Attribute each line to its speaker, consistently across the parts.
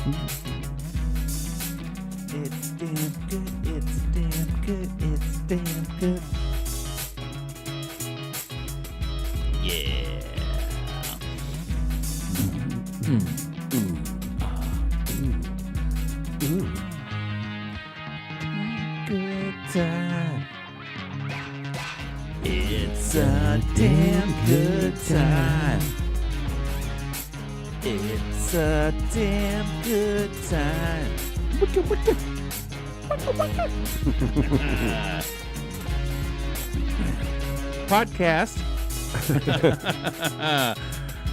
Speaker 1: It's damn good. It's damn good. It's damn good. Yeah. Good time. It's a damn good time. It's a damn good time. Podcast.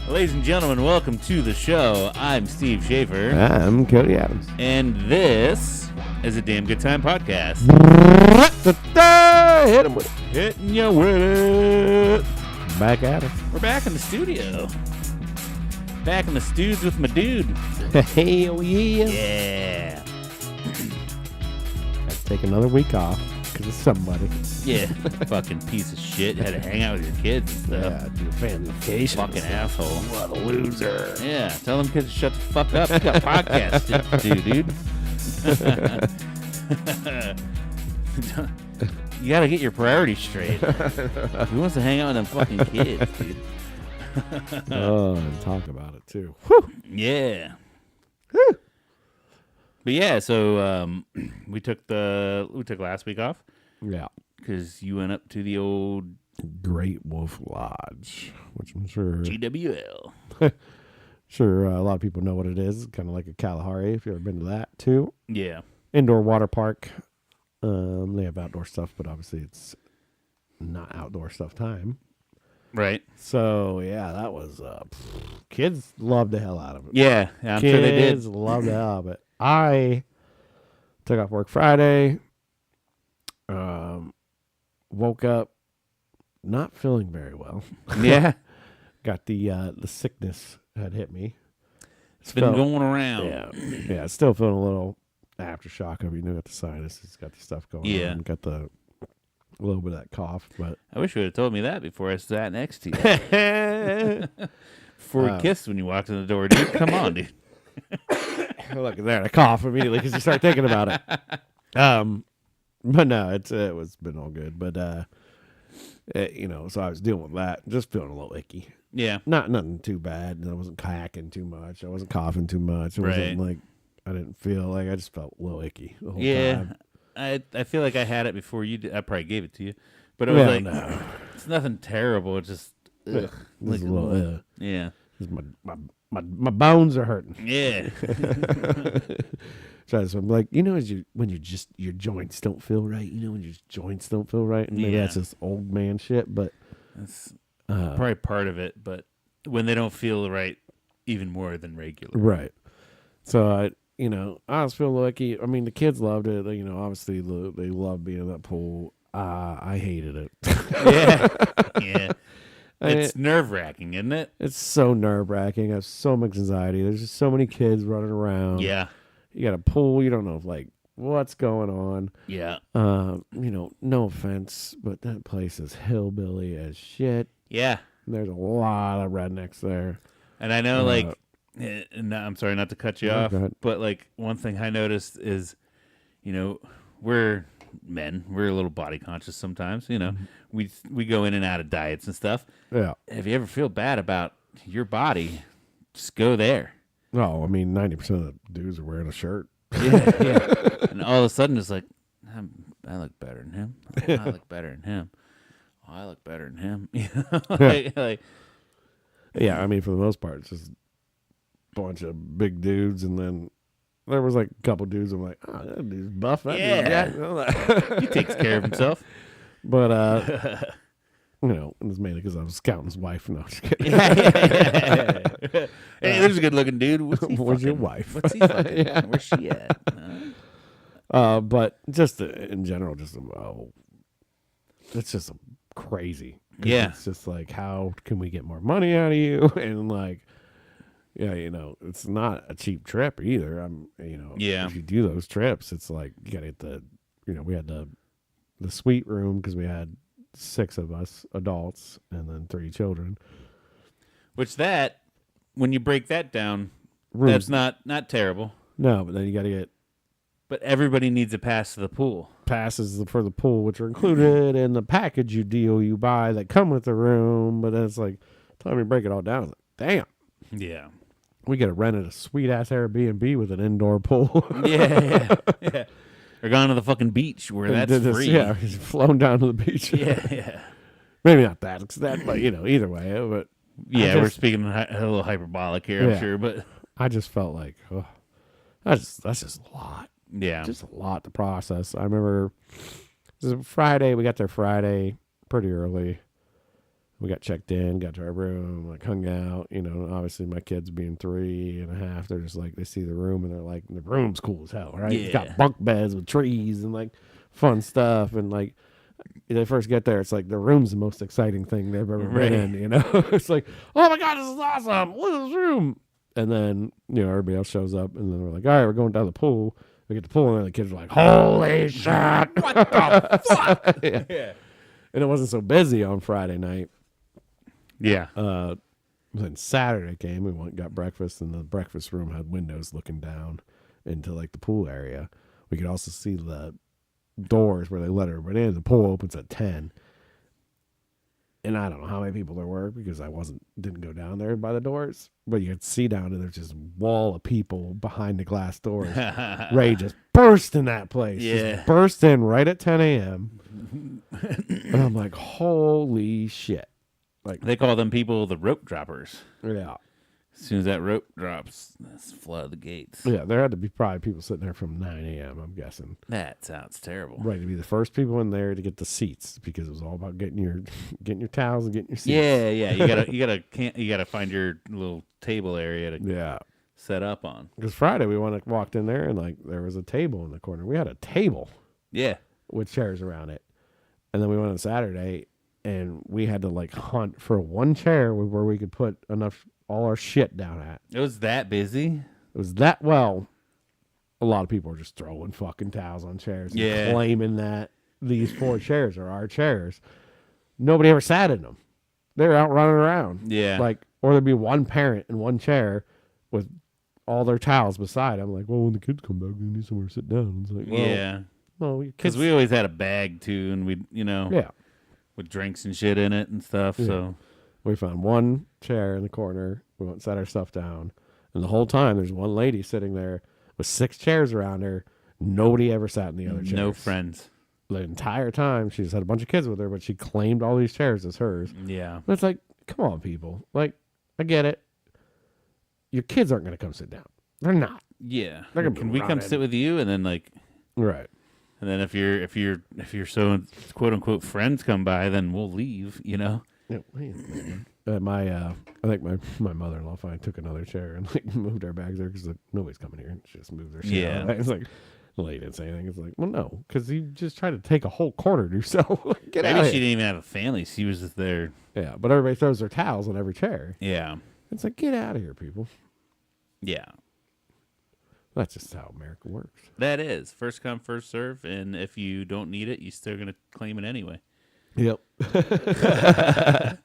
Speaker 1: Ladies and gentlemen, welcome to the show. I'm Steve Schaefer.
Speaker 2: I'm Cody Adams.
Speaker 1: And this is a Damn Good Time podcast.
Speaker 2: Hit him with it.
Speaker 1: Hitting you with it.
Speaker 2: Back at it.
Speaker 1: We're back in the studio. Back in the studs with my dude.
Speaker 2: Hell yeah.
Speaker 1: Yeah.
Speaker 2: Let's take another week off because of somebody.
Speaker 1: Yeah. Fucking piece of shit. Had to hang out with your kids and stuff.
Speaker 2: Yeah, do a family vacation.
Speaker 1: Fucking asshole.
Speaker 2: What a loser.
Speaker 1: Yeah. Tell them kids to shut the fuck up. You got podcasts to do, dude. You gotta get your priorities straight. Who wants to hang out with them fucking kids, dude?
Speaker 2: Oh, and talk about it too.
Speaker 1: Yeah.
Speaker 2: Whew.
Speaker 1: But yeah, so we took last week off
Speaker 2: Yeah.
Speaker 1: because you went up to the old
Speaker 2: Great Wolf Lodge, which I'm sure
Speaker 1: GWL.
Speaker 2: a lot of people know what it is. Kind of like a Kalahari, if you've ever been to that too.
Speaker 1: Yeah.
Speaker 2: Indoor water park. They have outdoor stuff, but obviously it's not outdoor stuff time.
Speaker 1: Right.
Speaker 2: So yeah, that was kids loved the hell out of it.
Speaker 1: Yeah, I'm sure they did.
Speaker 2: Kids loved the hell out of it. I took off work Friday. Woke up not feeling very well.
Speaker 1: Yeah.
Speaker 2: Got the sickness had hit me.
Speaker 1: It's been going around.
Speaker 2: Yeah, still feeling a little aftershock of it. You know, got the sinus, it's got the stuff going on. Got a little bit of that cough, but
Speaker 1: I wish you would have told me that before I sat next to you. Before we kissed when you walked in the door, dude. Come on, dude.
Speaker 2: look there, I cough immediately because you start thinking about it. But no, it's been all good. But so I was dealing with that, just feeling a little icky.
Speaker 1: Yeah.
Speaker 2: Nothing too bad. I wasn't hacking too much. I wasn't coughing too much. It wasn't like I didn't feel like I just felt a little icky the whole time.
Speaker 1: I feel like I had it before you did. I probably gave it to you, but it was no. It's nothing terrible. It's just ugh.
Speaker 2: Like a little
Speaker 1: yeah.
Speaker 2: My bones are hurting.
Speaker 1: Yeah.
Speaker 2: So I'm like, when your joints don't feel right, when your joints don't feel right, and maybe that's just old man shit, but
Speaker 1: that's probably part of it. But when they don't feel right, even more than regular.
Speaker 2: Right. So I was feeling lucky. I mean, the kids loved it. Obviously they loved being in that pool. I hated it.
Speaker 1: Yeah. It's nerve-wracking, isn't it?
Speaker 2: It's so nerve-wracking. I have so much anxiety. There's just so many kids running around.
Speaker 1: Yeah.
Speaker 2: You got a pool. You don't know what's going on.
Speaker 1: Yeah.
Speaker 2: No offense, but that place is hillbilly as shit.
Speaker 1: Yeah.
Speaker 2: There's a lot of rednecks there.
Speaker 1: And I know, and I'm sorry not to cut you off, but one thing I noticed is, we're men, we're a little body conscious sometimes. We go in and out of diets and stuff.
Speaker 2: Yeah.
Speaker 1: If you ever feel bad about your body, just go there.
Speaker 2: Oh, I mean, 90% of the dudes are wearing a shirt.
Speaker 1: Yeah. And all of a sudden, it's like, I look better than him. Oh, I look better than him. Oh, I look better than him.
Speaker 2: Yeah, I mean, for the most part, it's just a bunch of big dudes, and then there was a couple dudes. I'm like, oh, that dude's buff. That dude's
Speaker 1: he takes care of himself.
Speaker 2: But it's mainly because I was scouting his wife. No, just kidding.
Speaker 1: Hey, there's a good-looking dude.
Speaker 2: Where's your wife?
Speaker 1: What's he fucking? Yeah. Where's she at?
Speaker 2: But just in general, it's just crazy.
Speaker 1: Yeah.
Speaker 2: It's just how can we get more money out of you? And it's not a cheap trip either. If you do those trips, it's you got to get we had the suite room because we had 6 of us adults and then 3 children.
Speaker 1: Which when you break that down, That's not terrible.
Speaker 2: No, but then you got to get.
Speaker 1: But everybody needs a pass to the pool.
Speaker 2: Passes for the pool, which are included in the package you buy that come with the room. But then it's like, time you break it all down, it's like, damn.
Speaker 1: Yeah.
Speaker 2: We could have rented a sweet ass Airbnb with an indoor pool.
Speaker 1: Yeah. Or gone to the fucking beach where that's free.
Speaker 2: Yeah, flown down to the beach.
Speaker 1: Yeah.
Speaker 2: Maybe not that extent, but either way. But
Speaker 1: yeah, we're speaking a little hyperbolic here, I'm sure, but
Speaker 2: I just felt like, that's just a lot.
Speaker 1: Yeah.
Speaker 2: Just a lot to process. I remember it was Friday. We got there Friday pretty early. We got checked in, got to our room, like hung out. Obviously my kids being 3.5, they're just like, they see the room and they're like, the room's cool as hell, right?
Speaker 1: Yeah.
Speaker 2: It's got bunk beds with trees and like fun stuff. And like, they first get there, it's like the room's the most exciting thing they've ever been in, It's like, oh my God, this is awesome. Look at this room. And then, everybody else shows up and then we're like, all right, we're going down the pool. We get the pool, and then the kids are like, holy shit. What the fuck? Yeah. And it wasn't so busy on Friday night.
Speaker 1: Yeah.
Speaker 2: Then Saturday came, we went and got breakfast, and the breakfast room had windows looking down into like the pool area. We could also see the doors where they let everybody in. The pool opens at 10. And I don't know how many people there were because I didn't go down there by the doors, but you could see down and there's just wall of people behind the glass doors. Ray just burst in that place.
Speaker 1: Yeah.
Speaker 2: Just burst in right at 10 a.m. And I'm like, holy shit. Like,
Speaker 1: they call them people the rope droppers.
Speaker 2: Yeah.
Speaker 1: As soon as that rope drops, that's flood the gates.
Speaker 2: Yeah, there had to be probably people sitting there from 9 a.m., I'm guessing.
Speaker 1: That sounds terrible.
Speaker 2: Right, to be the first people in there to get the seats because it was all about getting your towels and getting your seats.
Speaker 1: Yeah. You gotta find your little table area to set up on.
Speaker 2: Because Friday we walked in there and like there was a table in the corner. We had a table.
Speaker 1: Yeah.
Speaker 2: With chairs around it. And then we went on Saturday and we had to like hunt for one chair where we could put all our shit down at.
Speaker 1: It was that busy?
Speaker 2: It was that, well, a lot of people are just throwing fucking towels on chairs and claiming that these 4 chairs are our chairs. Nobody ever sat in them. They were out running around.
Speaker 1: Yeah.
Speaker 2: Or there'd be one parent in one chair with all their towels beside them. Like, well, when the kids come back, they need somewhere to sit down. It's like, well,
Speaker 1: yeah.
Speaker 2: Well,
Speaker 1: because we always had a bag too, and we, with drinks and shit in it and stuff. Yeah. So
Speaker 2: we found one chair in the corner. We went and sat our stuff down, and the whole time there's one lady sitting there with 6 chairs around her. Nobody ever sat in the other chairs.
Speaker 1: No friends.
Speaker 2: The entire time, she just had a bunch of kids with her, but she claimed all these chairs as hers.
Speaker 1: Yeah.
Speaker 2: But it's like, come on, people. Like, I get it. Your kids aren't going to come sit down. They're not.
Speaker 1: Yeah.
Speaker 2: They're gonna
Speaker 1: Can we come sit with you? And then
Speaker 2: right.
Speaker 1: And then if you're so quote unquote friends come by, then we'll leave.
Speaker 2: Yeah. I think my mother-in-law finally took another chair and like moved our bags there because like, nobody's coming here. She just moved their shit.
Speaker 1: Yeah.
Speaker 2: It's like, the lady didn't say anything. It's like, well, no, because you just tried to take a whole corner to yourself. Get
Speaker 1: Maybe
Speaker 2: out
Speaker 1: she
Speaker 2: here.
Speaker 1: didn't even have a family. She was just there.
Speaker 2: Yeah, but everybody throws their towels on every chair.
Speaker 1: Yeah.
Speaker 2: It's like, get out of here, people.
Speaker 1: Yeah.
Speaker 2: That's just how America works.
Speaker 1: That is. First come, first serve. And if you don't need it, you're still going to claim it anyway.
Speaker 2: Yep. But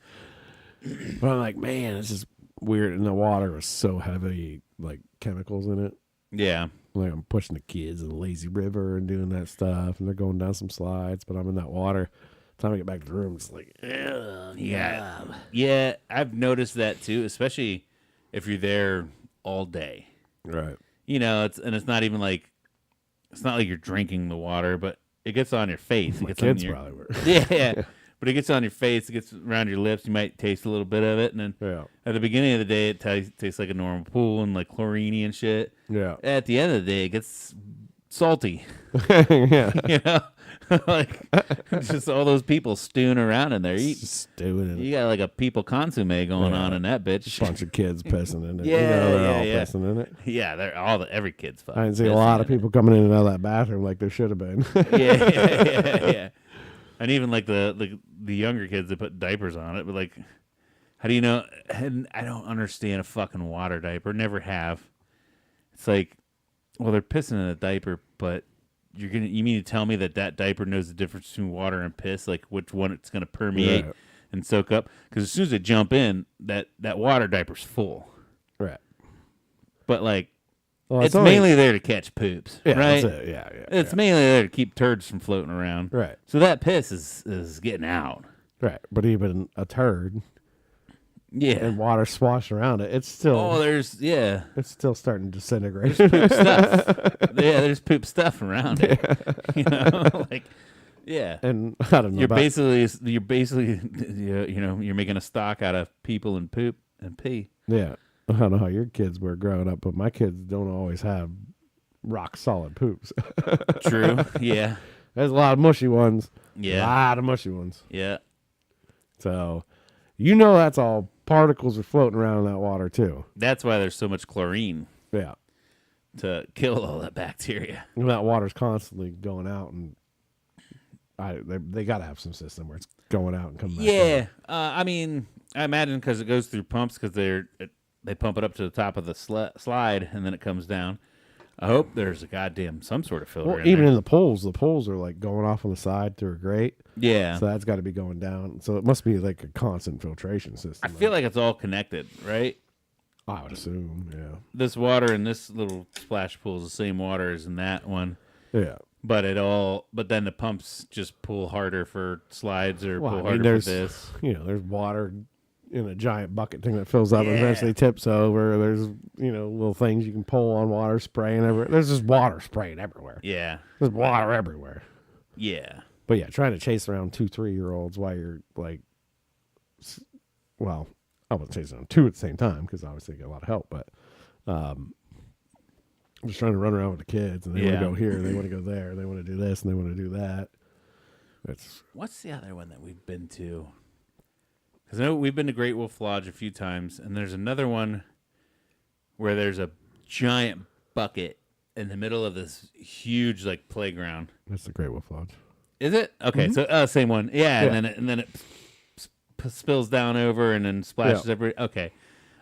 Speaker 2: I'm like, man, it's just weird. And the water was so heavy, like chemicals in it.
Speaker 1: Yeah.
Speaker 2: Like I'm pushing the kids in the lazy river and doing that stuff. And they're going down some slides, but I'm in that water. By the time I get back to the room, it's like,
Speaker 1: yeah. Yeah, I've noticed that too, especially if you're there all day.
Speaker 2: Right.
Speaker 1: It's not even like, it's not like you're drinking the water, but it gets on your face. It gets
Speaker 2: kids
Speaker 1: on your,
Speaker 2: probably were.
Speaker 1: Yeah. But it gets on your face. It gets around your lips. You might taste a little bit of it. And then at the beginning of the day, it tastes like a normal pool and like chlorine and shit.
Speaker 2: Yeah.
Speaker 1: At the end of the day, it gets salty.
Speaker 2: Yeah.
Speaker 1: Like just all those people stewing around in there.
Speaker 2: Stewing in it.
Speaker 1: You got like a people consomme going on in that bitch.
Speaker 2: Bunch of kids pissing in it.
Speaker 1: Yeah,
Speaker 2: they're all pissing in it.
Speaker 1: Yeah, every kid's fucking.
Speaker 2: I didn't see a lot of people coming in and out of that bathroom like there should have been.
Speaker 1: Yeah. And even like the younger kids that put diapers on it, but like, how do you know? And I don't understand a fucking water diaper. Never have. It's like, well, they're pissing in a diaper, but you mean to tell me that diaper knows the difference between water and piss, like which one it's going to permeate and soak up? Because as soon as they jump in, that water diaper's full.
Speaker 2: Right.
Speaker 1: but like
Speaker 2: Well,
Speaker 1: it's mainly there to catch poops,
Speaker 2: yeah,
Speaker 1: right?
Speaker 2: that's it. Yeah.
Speaker 1: It's mainly there to keep turds from floating around.
Speaker 2: Right.
Speaker 1: So that piss is getting out.
Speaker 2: Right. But even a turd
Speaker 1: Yeah.
Speaker 2: and water swashing around it, it's still
Speaker 1: it's
Speaker 2: still starting to disintegrate.
Speaker 1: poop stuff. Yeah, there's poop stuff around it. You know, like yeah.
Speaker 2: And I don't know.
Speaker 1: You're basically you're making a stock out of people and poop and pee.
Speaker 2: Yeah. I don't know how your kids were growing up, but my kids don't always have rock solid poops.
Speaker 1: True. Yeah.
Speaker 2: There's a lot of mushy ones.
Speaker 1: Yeah.
Speaker 2: A lot of mushy ones.
Speaker 1: Yeah.
Speaker 2: So, that's all particles are floating around in that water too.
Speaker 1: That's why there's so much chlorine
Speaker 2: Yeah.
Speaker 1: to kill all that bacteria.
Speaker 2: And that water's constantly going out, and they got to have some system where it's going out and coming back.
Speaker 1: Yeah. I mean, I imagine because it goes through pumps because they pump it up to the top of the slide and then it comes down. I hope there's some sort of filter.
Speaker 2: Well, even in the poles are like going off on the side through a grate.
Speaker 1: Yeah.
Speaker 2: So that's got to be going down. So it must be like a constant filtration system.
Speaker 1: I feel like it's all connected, right?
Speaker 2: I would assume, yeah.
Speaker 1: This water in this little splash pool is the same water as in that one.
Speaker 2: Yeah.
Speaker 1: But then the pumps just pull harder for slides or pull harder for this.
Speaker 2: There's water in a giant bucket thing that fills up and eventually tips over. There's, little things you can pull on water spraying everywhere. There's just water spraying everywhere.
Speaker 1: Yeah.
Speaker 2: There's water everywhere.
Speaker 1: Yeah.
Speaker 2: But yeah, trying to chase around 2-3-year-olds while you're like, well, I wasn't chasing around 2 at the same time because obviously get a lot of help, but I'm just trying to run around with the kids and they want to go here, they want to go there, they want to do this and they want to do that.
Speaker 1: What's the other one that we've been to? Because I know we've been to Great Wolf Lodge a few times, and there's another one where there's a giant bucket in the middle of this huge like playground.
Speaker 2: That's the Great Wolf Lodge.
Speaker 1: Is it? Okay, so same one. Yeah, and then it spills down over and then splashes every. Okay,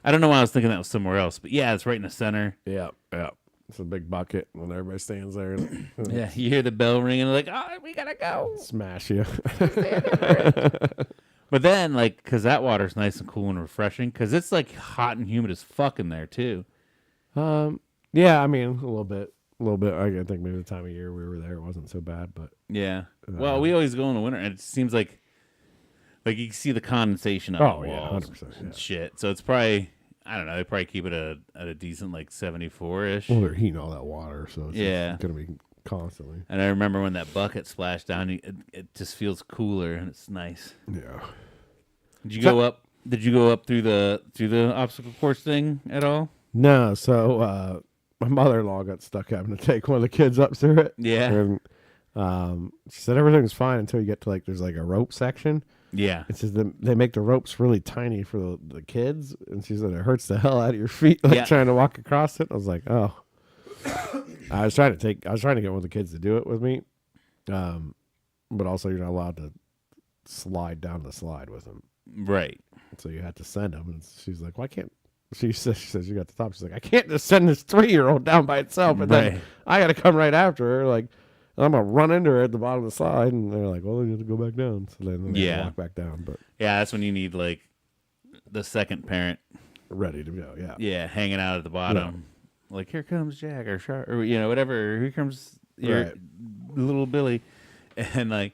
Speaker 1: I don't know why I was thinking that was somewhere else, but yeah, it's right in the center.
Speaker 2: Yeah. It's a big bucket when everybody stands there. And,
Speaker 1: yeah, you hear the bell ringing, and like, oh, we gotta go.
Speaker 2: Smash you.
Speaker 1: But then, like, because that water's nice and cool and refreshing, because it's like hot and humid as fuck in there too.
Speaker 2: Yeah, I mean a little bit. I think maybe the time of year we were there, it wasn't so bad, but
Speaker 1: yeah. Well, we always go in the winter, and it seems like you can see the condensation on the walls
Speaker 2: 100%,
Speaker 1: and shit. So it's probably, I don't know, they probably keep it at a decent like 74-ish.
Speaker 2: Well, they're heating all that water, so it's gonna be constantly.
Speaker 1: And I remember when that bucket splashed down, it just feels cooler and it's nice.
Speaker 2: Yeah.
Speaker 1: Did you go up? Did you go up through the obstacle course thing at all?
Speaker 2: No. So my mother-in-law got stuck having to take one of the kids up through it.
Speaker 1: Yeah.
Speaker 2: And she said everything's fine until you get to there's like a rope section.
Speaker 1: Yeah.
Speaker 2: It says they make the ropes really tiny for the kids, and she said it hurts the hell out of your feet trying to walk across it. I was like, oh. I was trying to get one of the kids to do it with me, but also you're not allowed to slide down the slide with them,
Speaker 1: right?
Speaker 2: So you had to send them, and she's like, "Why can't?" She says you got the top. She's like, "I can't just send this 3-year-old down by itself, and then I got to come right after her. Like, I'm gonna run into her at the bottom of the slide." And they're like, "Well, you have to go back down." So then they walk back down. But
Speaker 1: yeah, that's when you need like the second parent
Speaker 2: ready to go. Yeah,
Speaker 1: yeah, hanging out at the bottom. Yeah. Like, here comes Jack or Shark or whatever. Here comes your little Billy, and but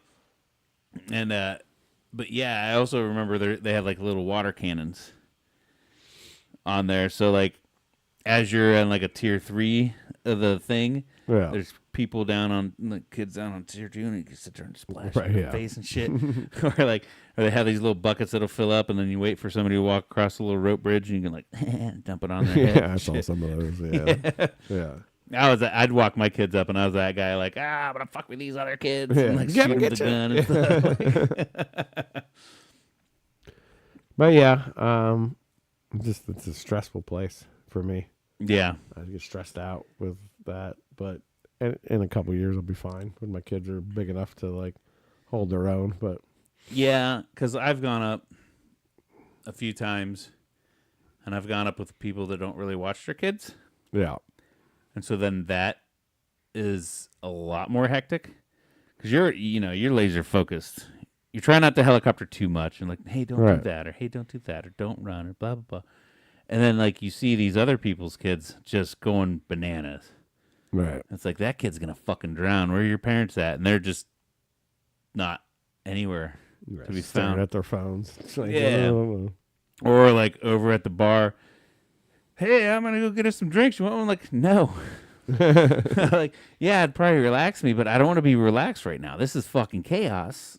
Speaker 1: yeah, I also remember they have like little water cannons on there. So like, as you're on like a tier 3 of the thing, there's people down on kids down on tier 2, and you can sit there and splash in their face and shit. or they have these little buckets that'll fill up, and then you wait for somebody to walk across the little rope bridge, and you can like dump it on their head.
Speaker 2: Yeah, I saw some of those. Yeah.
Speaker 1: I'd walk my kids up, and I was that guy like, I'm gonna fuck with these other kids, and like shoot them with the gun and stuff.
Speaker 2: But yeah, it's a stressful place for me.
Speaker 1: Yeah,
Speaker 2: I get stressed out with that, but in a couple of years I'll be fine when my kids are big enough to like hold their own. But
Speaker 1: yeah, because I've gone up a few times, and I've gone up with people that don't really watch their kids.
Speaker 2: Yeah,
Speaker 1: and so then that is a lot more hectic because you're laser focused. You're trying not to helicopter too much and like, hey, don't do that, or hey, don't do that, or don't run, or blah blah blah. And then like you see these other people's kids just going bananas.
Speaker 2: Right.
Speaker 1: It's like that kid's gonna fucking drown. Where are your parents at? And they're just not anywhere to be
Speaker 2: Staring
Speaker 1: found.
Speaker 2: at their phones. It's like,
Speaker 1: Yeah.
Speaker 2: oh.
Speaker 1: Or like over at the bar. Hey, I'm gonna go get us some drinks. You want one? Like, no. Like, yeah, I'd probably relax me, but I don't want to be relaxed right now. This is fucking chaos.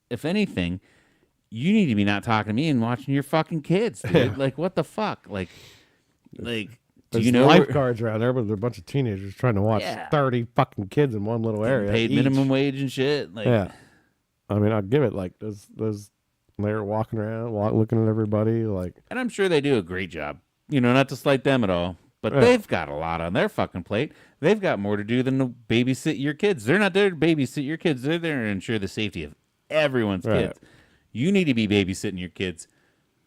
Speaker 1: If anything, you need to be not talking to me and watching your fucking kids, dude.
Speaker 2: Yeah.
Speaker 1: Like, what the fuck? Like, do
Speaker 2: There's
Speaker 1: you know
Speaker 2: lifeguards around there, but there's a bunch of teenagers trying to watch
Speaker 1: Yeah.
Speaker 2: 30 fucking kids in one little area.
Speaker 1: paid
Speaker 2: each.
Speaker 1: minimum wage and shit? Like,
Speaker 2: Yeah. I mean, I'll give it like those they're walking around, looking at everybody like.
Speaker 1: and I'm sure they do a great job. Not to slight them at all, but
Speaker 2: Yeah.
Speaker 1: they've got a lot on their fucking plate. They've got more to do than to babysit your kids. They're not there to babysit your kids. They're there to ensure the safety of everyone's
Speaker 2: Right.
Speaker 1: kids. You need to be babysitting your kids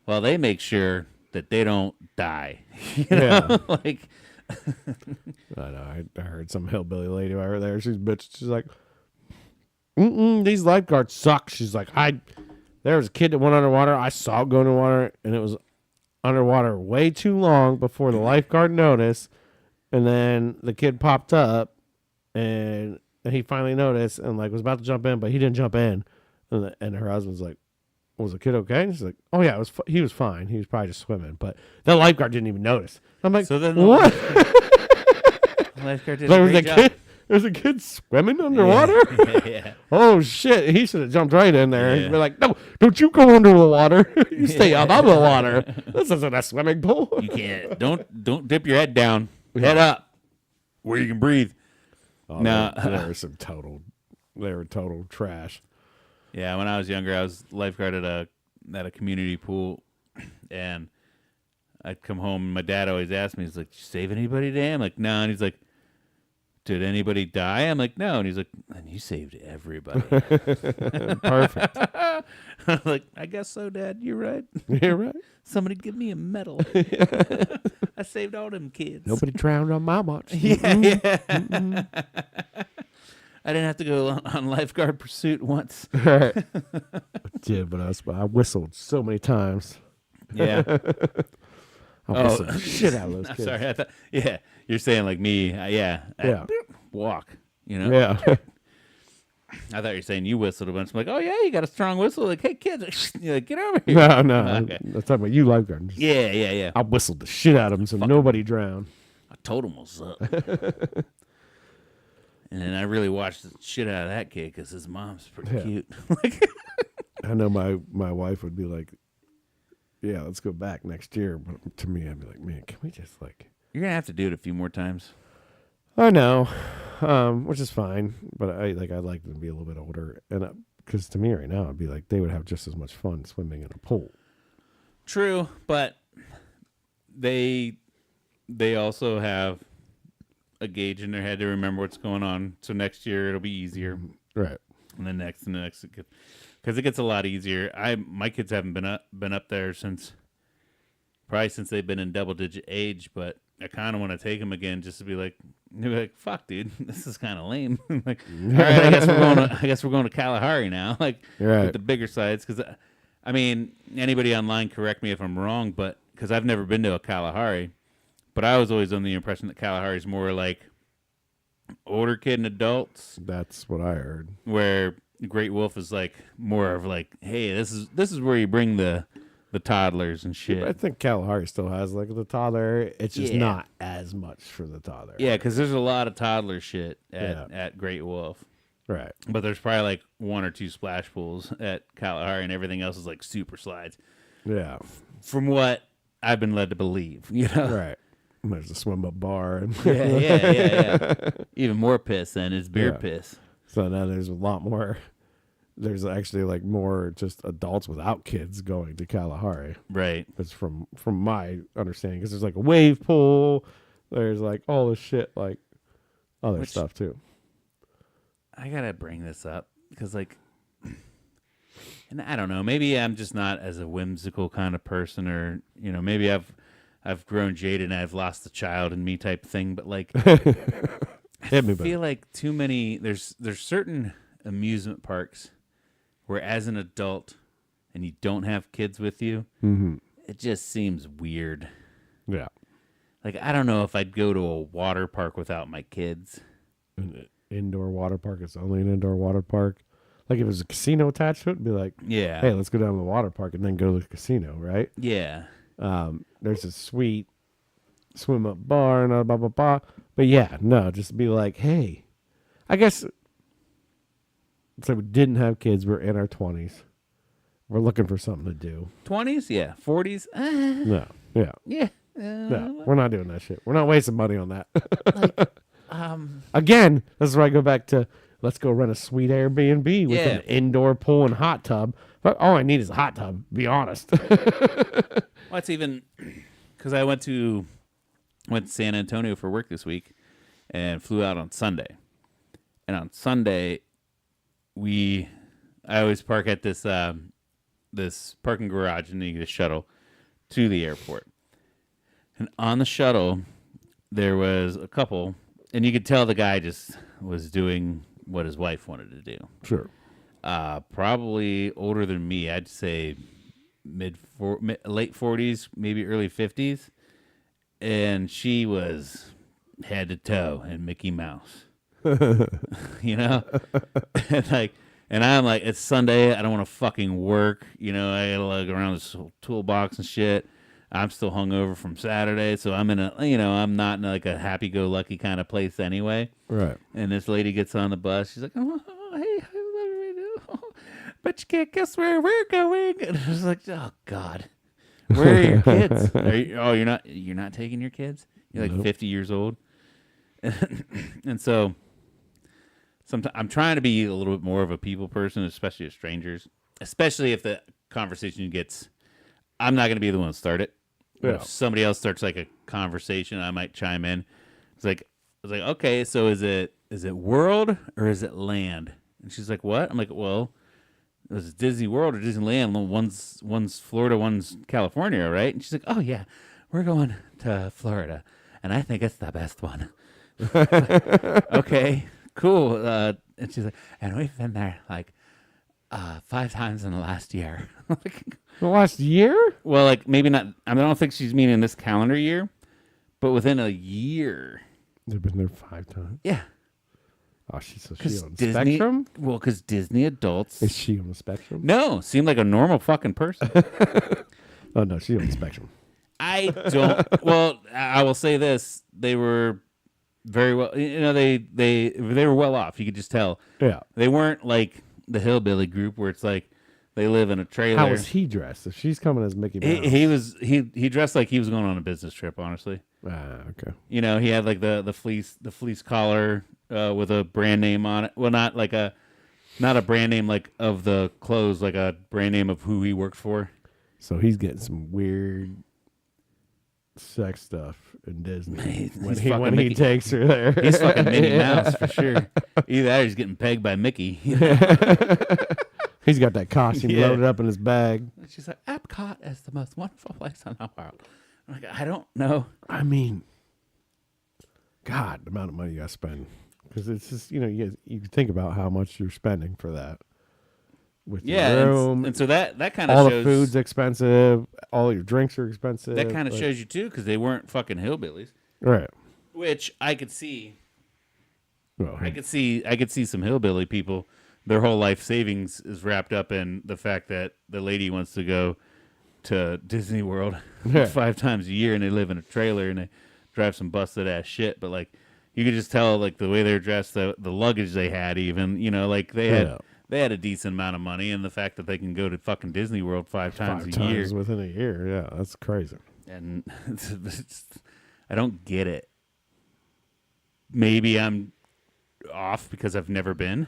Speaker 1: while they make sure that they don't die.
Speaker 2: Yeah.
Speaker 1: Like,
Speaker 2: I know. I heard some hillbilly lady over there. She's bitch. She's like, these lifeguards suck. She's like, there was a kid that went underwater. I saw it go underwater, and it was underwater way too long before the lifeguard noticed. And then the kid popped up, and he finally noticed and like was about to jump in, but he didn't jump in. And her husband's like, was the kid okay? And she's like, oh yeah, he was fine. He was probably just swimming, but the lifeguard didn't even notice. I'm like,
Speaker 1: so then
Speaker 2: what?
Speaker 1: the lifeguard did a great job.
Speaker 2: There's a kid swimming underwater?
Speaker 1: Yeah.
Speaker 2: Oh, shit. He should have jumped right in there.
Speaker 1: Yeah.
Speaker 2: And be like, no, don't you go under the water. You stay above the water. This isn't a swimming pool.
Speaker 1: You can't. Don't dip your head down. Head up where you can breathe.
Speaker 2: Oh,
Speaker 1: No.
Speaker 2: They were total trash.
Speaker 1: Yeah, when I was younger, I was lifeguard at a community pool, and I'd come home. And my dad always asked me, he's like, "Did you save anybody today?" I'm like, "No." And he's like, "Did anybody die?" I'm like, "No." And he's like, "And you saved everybody."
Speaker 2: Perfect.
Speaker 1: I'm like, "I guess so, Dad. You're right.
Speaker 2: You're right.
Speaker 1: Somebody give me a medal. I saved all them kids."
Speaker 2: Nobody drowned on my watch.
Speaker 1: Yeah. I didn't have to go on lifeguard pursuit once.
Speaker 2: Right. I did, but I whistled so many times.
Speaker 1: Yeah.
Speaker 2: I whistled the shit out of those kids.
Speaker 1: Sorry. Yeah. You're saying like me.
Speaker 2: Yeah.
Speaker 1: Walk.
Speaker 2: Yeah.
Speaker 1: I thought you were saying you whistled a bunch. I'm like, oh, yeah, you got a strong whistle. Like, hey, kids, you're like, get over here.
Speaker 2: No.
Speaker 1: Okay.
Speaker 2: I'm talking about you lifeguard.
Speaker 1: Yeah.
Speaker 2: I whistled the shit out of them so nobody drowned.
Speaker 1: I told him what's up. And then I really watched the shit out of that kid because his mom's pretty cute.
Speaker 2: I know my wife would be like, yeah, let's go back next year. But to me, I'd be like, man, can we just like...
Speaker 1: You're going to have to do it a few more times.
Speaker 2: I know, which is fine. But I'd like them to be a little bit older. And because to me right now, it'd be like they would have just as much fun swimming in a pool.
Speaker 1: True, but they also have a gauge in their head to remember what's going on. So next year it'll be easier.
Speaker 2: Right.
Speaker 1: And then next, because it gets a lot easier. My kids haven't been up there since they've been in double digit age, but I kind of want to take them again just to be like, fuck, dude, this is kind of lame. Like, all right, I guess we're going to Kalahari now, like with the bigger sides. Because I mean, anybody online correct me if I'm wrong, but because I've never been to a Kalahari, but I was always under the impression that Kalahari is more like older kid and adults.
Speaker 2: That's what I heard.
Speaker 1: Where Great Wolf is like more of like, hey, this is where you bring the toddlers and shit.
Speaker 2: I think Kalahari still has like the toddler. It's just not as much for the toddler.
Speaker 1: Yeah, because there's a lot of toddler shit at Great Wolf.
Speaker 2: Right.
Speaker 1: But there's probably like one or two splash pools at Kalahari, and everything else is like super slides.
Speaker 2: Yeah.
Speaker 1: From what I've been led to believe,
Speaker 2: Right. And there's a swim up bar. And
Speaker 1: yeah. Even more piss than it's beer piss.
Speaker 2: So now there's a lot more. There's actually like more just adults without kids going to Kalahari.
Speaker 1: Right.
Speaker 2: It's from my understanding, because there's like a wave pool. There's like all this shit, like other stuff too.
Speaker 1: I gotta bring this up because like, and I don't know, maybe I'm just not as a whimsical kind of person, or maybe I've grown jaded and I've lost the child in me type thing. But like, I feel like too many. There's certain amusement parks where, as an adult, and you don't have kids with you, it just seems weird.
Speaker 2: Yeah.
Speaker 1: Like, I don't know if I'd go to a water park without my kids.
Speaker 2: An indoor water park. It's only an indoor water park. Like if it was a casino attached to it, it'd be like,
Speaker 1: Yeah.
Speaker 2: hey, let's go down to the water park and then go to the casino, right?
Speaker 1: Yeah.
Speaker 2: There's a sweet swim up bar and blah, blah, blah. But yeah, no, just be like, hey, I guess so we didn't have kids. We're in our 20s. We're looking for something to do.
Speaker 1: 20s? Yeah. 40s?
Speaker 2: No. Yeah.
Speaker 1: Yeah.
Speaker 2: No, we're not doing that shit. We're not wasting money on that.
Speaker 1: Like,
Speaker 2: Again, this is where I go back to let's go rent a sweet Airbnb with an indoor pool and hot tub. But all I need is a hot tub, be honest.
Speaker 1: well, it's even because I went to San Antonio for work this week and flew out on Sunday. And on Sunday, I always park at this this parking garage and you get a shuttle to the airport. And on the shuttle, there was a couple, and you could tell the guy just was doing what his wife wanted to do.
Speaker 2: Sure.
Speaker 1: Probably older than me. I'd say late 40s, maybe early 50s. And she was head to toe in Mickey Mouse. You know? And I'm like, it's Sunday. I don't want to fucking work. You know, I got to lug around this whole toolbox and shit. I'm still hungover from Saturday, so I'm I'm not in like a happy-go-lucky kind of place anyway.
Speaker 2: Right.
Speaker 1: And this lady gets on the bus. She's like, "Oh, hey, but you can't guess where we're going." And I was like, "Oh God, where are your kids? You're not taking your kids? You're like 50 years old." And so, sometimes I'm trying to be a little bit more of a people person, especially with strangers. Especially if the conversation gets, I'm not going to be the one to start it.
Speaker 2: Yeah.
Speaker 1: If somebody else starts like a conversation, I might chime in. I was like, okay, so is it world or is it land? And she's like, what? I'm like, well, is it Disney World or Disneyland? One's Florida, one's California, right? And she's like, oh yeah, we're going to Florida, and I think it's the best one. Okay, cool. And she's like, and we've been there like 5 times in the last year.
Speaker 2: The last year?
Speaker 1: Well, like maybe not. I don't think she's meaning this calendar year, but within a year.
Speaker 2: They've been there 5 times.
Speaker 1: Yeah.
Speaker 2: Oh, she's on
Speaker 1: Disney,
Speaker 2: spectrum?
Speaker 1: Well, because Disney adults.
Speaker 2: Is she on the spectrum?
Speaker 1: No, seemed like a normal fucking person.
Speaker 2: Oh, no, she's on the spectrum.
Speaker 1: I don't. Well, I will say this: they were very well. You know, they were well off. You could just tell.
Speaker 2: Yeah.
Speaker 1: They weren't like the hillbilly group where it's like they live in a trailer.
Speaker 2: How was he dressed? If she's coming as Mickey Mouse.
Speaker 1: He dressed like he was going on a business trip. Honestly.
Speaker 2: Okay.
Speaker 1: You know, he had like the fleece collar with a brand name on it. Well, not a brand name like of the clothes, like a brand name of who he worked for.
Speaker 2: So he's getting some weird sex stuff in Disney when he takes her there.
Speaker 1: He's fucking Minnie Mouse for sure. Either that or he's getting pegged by Mickey.
Speaker 2: He's got that costume loaded up in his bag.
Speaker 1: She's like, Epcot is the most wonderful place in the world. I'm like, I don't know.
Speaker 2: I mean, God, the amount of money you got to spend. Because it's just, you think about how much you're spending for that. With your room.
Speaker 1: And so that kind of
Speaker 2: shows. All
Speaker 1: the
Speaker 2: food's expensive. All your drinks are expensive.
Speaker 1: That kind of shows you, too, because they weren't fucking hillbillies.
Speaker 2: Right.
Speaker 1: Which I could see.
Speaker 2: Well,
Speaker 1: I could see some hillbilly people. Their whole life savings is wrapped up in the fact that the lady wants to go to Disney World 5 times a year, and they live in a trailer and they drive some busted ass shit. But like, you could just tell like the way they're dressed, the luggage they had, even like they had a decent amount of money, and the fact that they can go to fucking Disney World 5 times a year
Speaker 2: within a year, yeah, that's crazy.
Speaker 1: And I don't get it. Maybe I'm off because I've never been.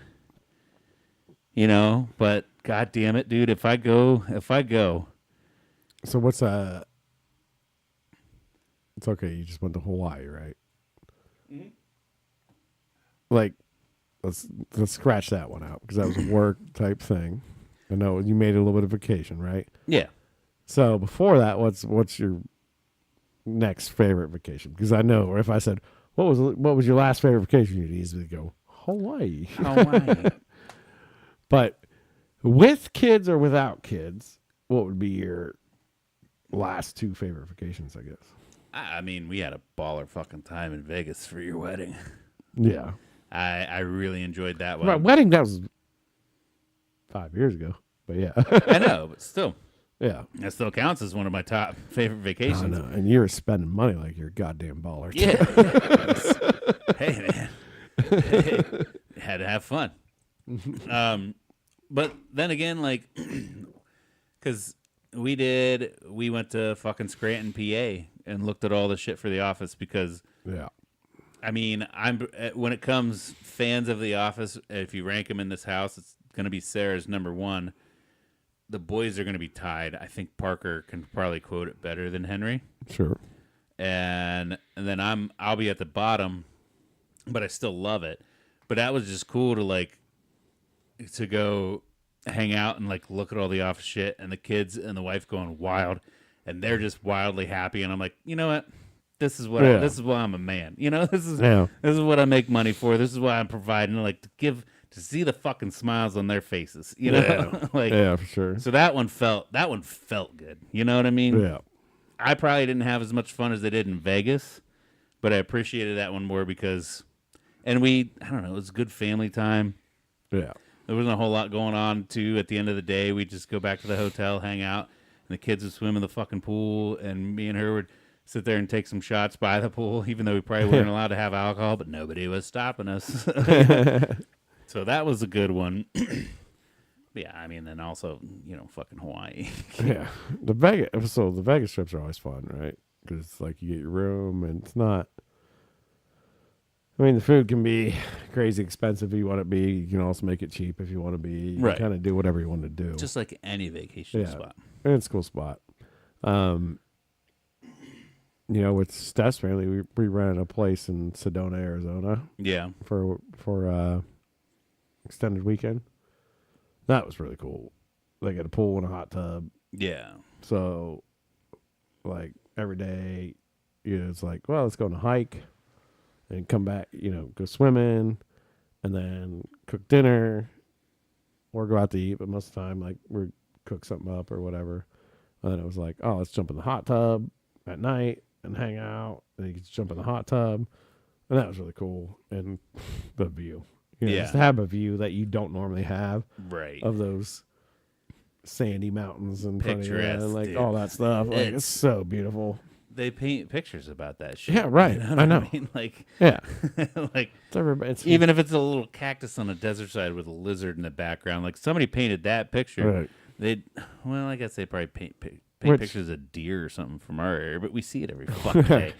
Speaker 1: But god damn it, dude, if I go.
Speaker 2: So what's it's okay, you just went to Hawaii, right? Mm-hmm. Like, let's scratch that one out because that was a work type thing. I know you made a little bit of vacation, right?
Speaker 1: Yeah.
Speaker 2: So before that, what's your next favorite vacation? Because I know if I said what was your last favorite vacation, you'd easily go Hawaii. But with kids or without kids, what would be your last 2 favorite vacations, I guess?
Speaker 1: I mean, we had a baller fucking time in Vegas for your wedding.
Speaker 2: Yeah.
Speaker 1: I really enjoyed that one.
Speaker 2: My wedding, that was 5 years ago. But yeah.
Speaker 1: I know, but still.
Speaker 2: Yeah.
Speaker 1: That still counts as one of my top favorite vacations.
Speaker 2: I know. And you were spending money like you're a goddamn baller.
Speaker 1: Yeah. Hey, man. Had to have fun. But then again, like, because we went to fucking Scranton, PA, and looked at all the shit for The Office because,
Speaker 2: Yeah.
Speaker 1: I mean, when it comes fans of The Office, if you rank them in this house, it's going to be Sarah's number one. The boys are going to be tied. I think Parker can probably quote it better than Henry.
Speaker 2: Sure.
Speaker 1: And then I'll be at the bottom, but I still love it. But that was just cool to go hang out and like look at all the Office shit, and the kids and the wife going wild, and they're just wildly happy. And I'm like, you know what? This is this is why I'm a man. You know, this is what I make money for. This is why I'm providing. Like to see the fucking smiles on their faces. You know, like
Speaker 2: yeah, for sure.
Speaker 1: So that one felt good. You know what I mean?
Speaker 2: Yeah.
Speaker 1: I probably didn't have as much fun as they did in Vegas, but I appreciated that one more because, I don't know, it was good family time.
Speaker 2: Yeah.
Speaker 1: There wasn't a whole lot going on, too. At the end of the day, we'd just go back to the hotel, hang out, and the kids would swim in the fucking pool, and me and her would sit there and take some shots by the pool, even though we probably weren't allowed to have alcohol, but nobody was stopping us. So that was a good one. Yeah, I mean, then also, fucking Hawaii.
Speaker 2: Yeah. The Vegas trips are always fun, right? Because it's like you get your room, and it's not. I mean, the food can be crazy expensive if you want to be. You can also make it cheap if you want to be. You
Speaker 1: right.
Speaker 2: Kind of do whatever you want to do.
Speaker 1: Just like any vacation spot.
Speaker 2: And it's a cool spot. With Steph's family, we rented a place in Sedona, Arizona.
Speaker 1: Yeah.
Speaker 2: For extended weekend. That was really cool. They got a pool and a hot tub.
Speaker 1: Yeah.
Speaker 2: So, like, every day, it's like, well, let's go on a hike and come back, go swimming and then cook dinner or go out to eat. But most of the time, like, we cook something up or whatever. And then it was like, oh, let's jump in the hot tub at night and hang out. And you could jump in the hot tub. And that was really cool. And the view. Just to have a view that you don't normally have.
Speaker 1: Right.
Speaker 2: Of those sandy mountains and
Speaker 1: picturesque,
Speaker 2: all that stuff. Like, it's so beautiful.
Speaker 1: They paint pictures about that shit.
Speaker 2: Yeah, right. I know.
Speaker 1: I mean? Like,
Speaker 2: yeah.
Speaker 1: Like, even if it's a little cactus on a desert side with a lizard in the background, like somebody painted that picture. Right. I guess they probably paint pictures of deer or something from our area, but we see it every fucking day.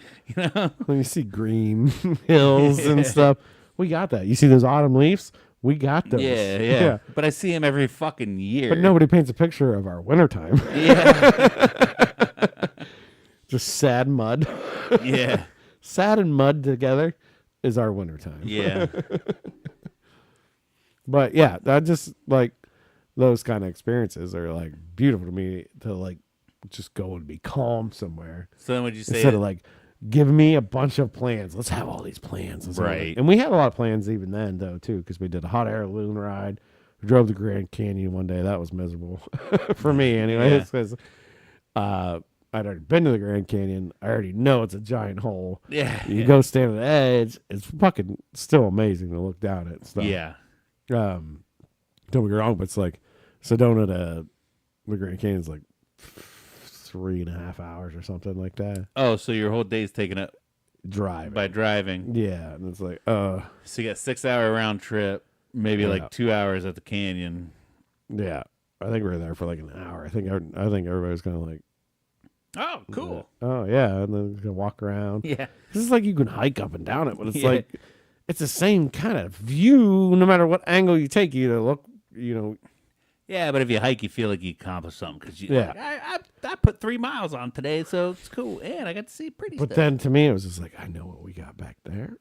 Speaker 2: When you see green hills and stuff, we got that. You see those autumn leaves? We got those.
Speaker 1: Yeah. But I see them every fucking year.
Speaker 2: But nobody paints a picture of our wintertime.
Speaker 1: Yeah.
Speaker 2: Just sad mud.
Speaker 1: Yeah.
Speaker 2: Sad and mud together is our wintertime.
Speaker 1: Yeah.
Speaker 2: But yeah, that just like those kind of experiences are like beautiful to me to like just go and be calm somewhere.
Speaker 1: So then would you say
Speaker 2: instead of like give me a bunch of plans. Let's have all these plans.
Speaker 1: Right.
Speaker 2: And we had a lot of plans even then, though, too, because we did a hot air balloon ride. We drove the Grand Canyon one day. That was miserable for me, anyway. Because I'd already been to the Grand Canyon. I already know it's a giant hole.
Speaker 1: Yeah.
Speaker 2: You go stand on the edge. It's fucking still amazing to look down at stuff.
Speaker 1: Yeah.
Speaker 2: Don't get me wrong, but it's like Sedona to the Grand Canyon is like 3.5 hours or something like that.
Speaker 1: Oh, so your whole day's taken up
Speaker 2: driving.
Speaker 1: By driving.
Speaker 2: Yeah, and it's like,
Speaker 1: So you got 6-hour round trip, maybe like 2 hours at the canyon.
Speaker 2: Yeah, I think we were there for like an hour. I think everybody's kind of like,
Speaker 1: oh, cool.
Speaker 2: Oh yeah, and then gonna walk around.
Speaker 1: Yeah,
Speaker 2: this is like you can hike up and down it, but it's like it's the same kind of view no matter what angle you take. You to look,
Speaker 1: Yeah, but if you hike, you feel like you accomplished something because I put 3 miles on today, so it's cool, and I got to see pretty stuff.
Speaker 2: But then to me, it was just like, I know what we got back there.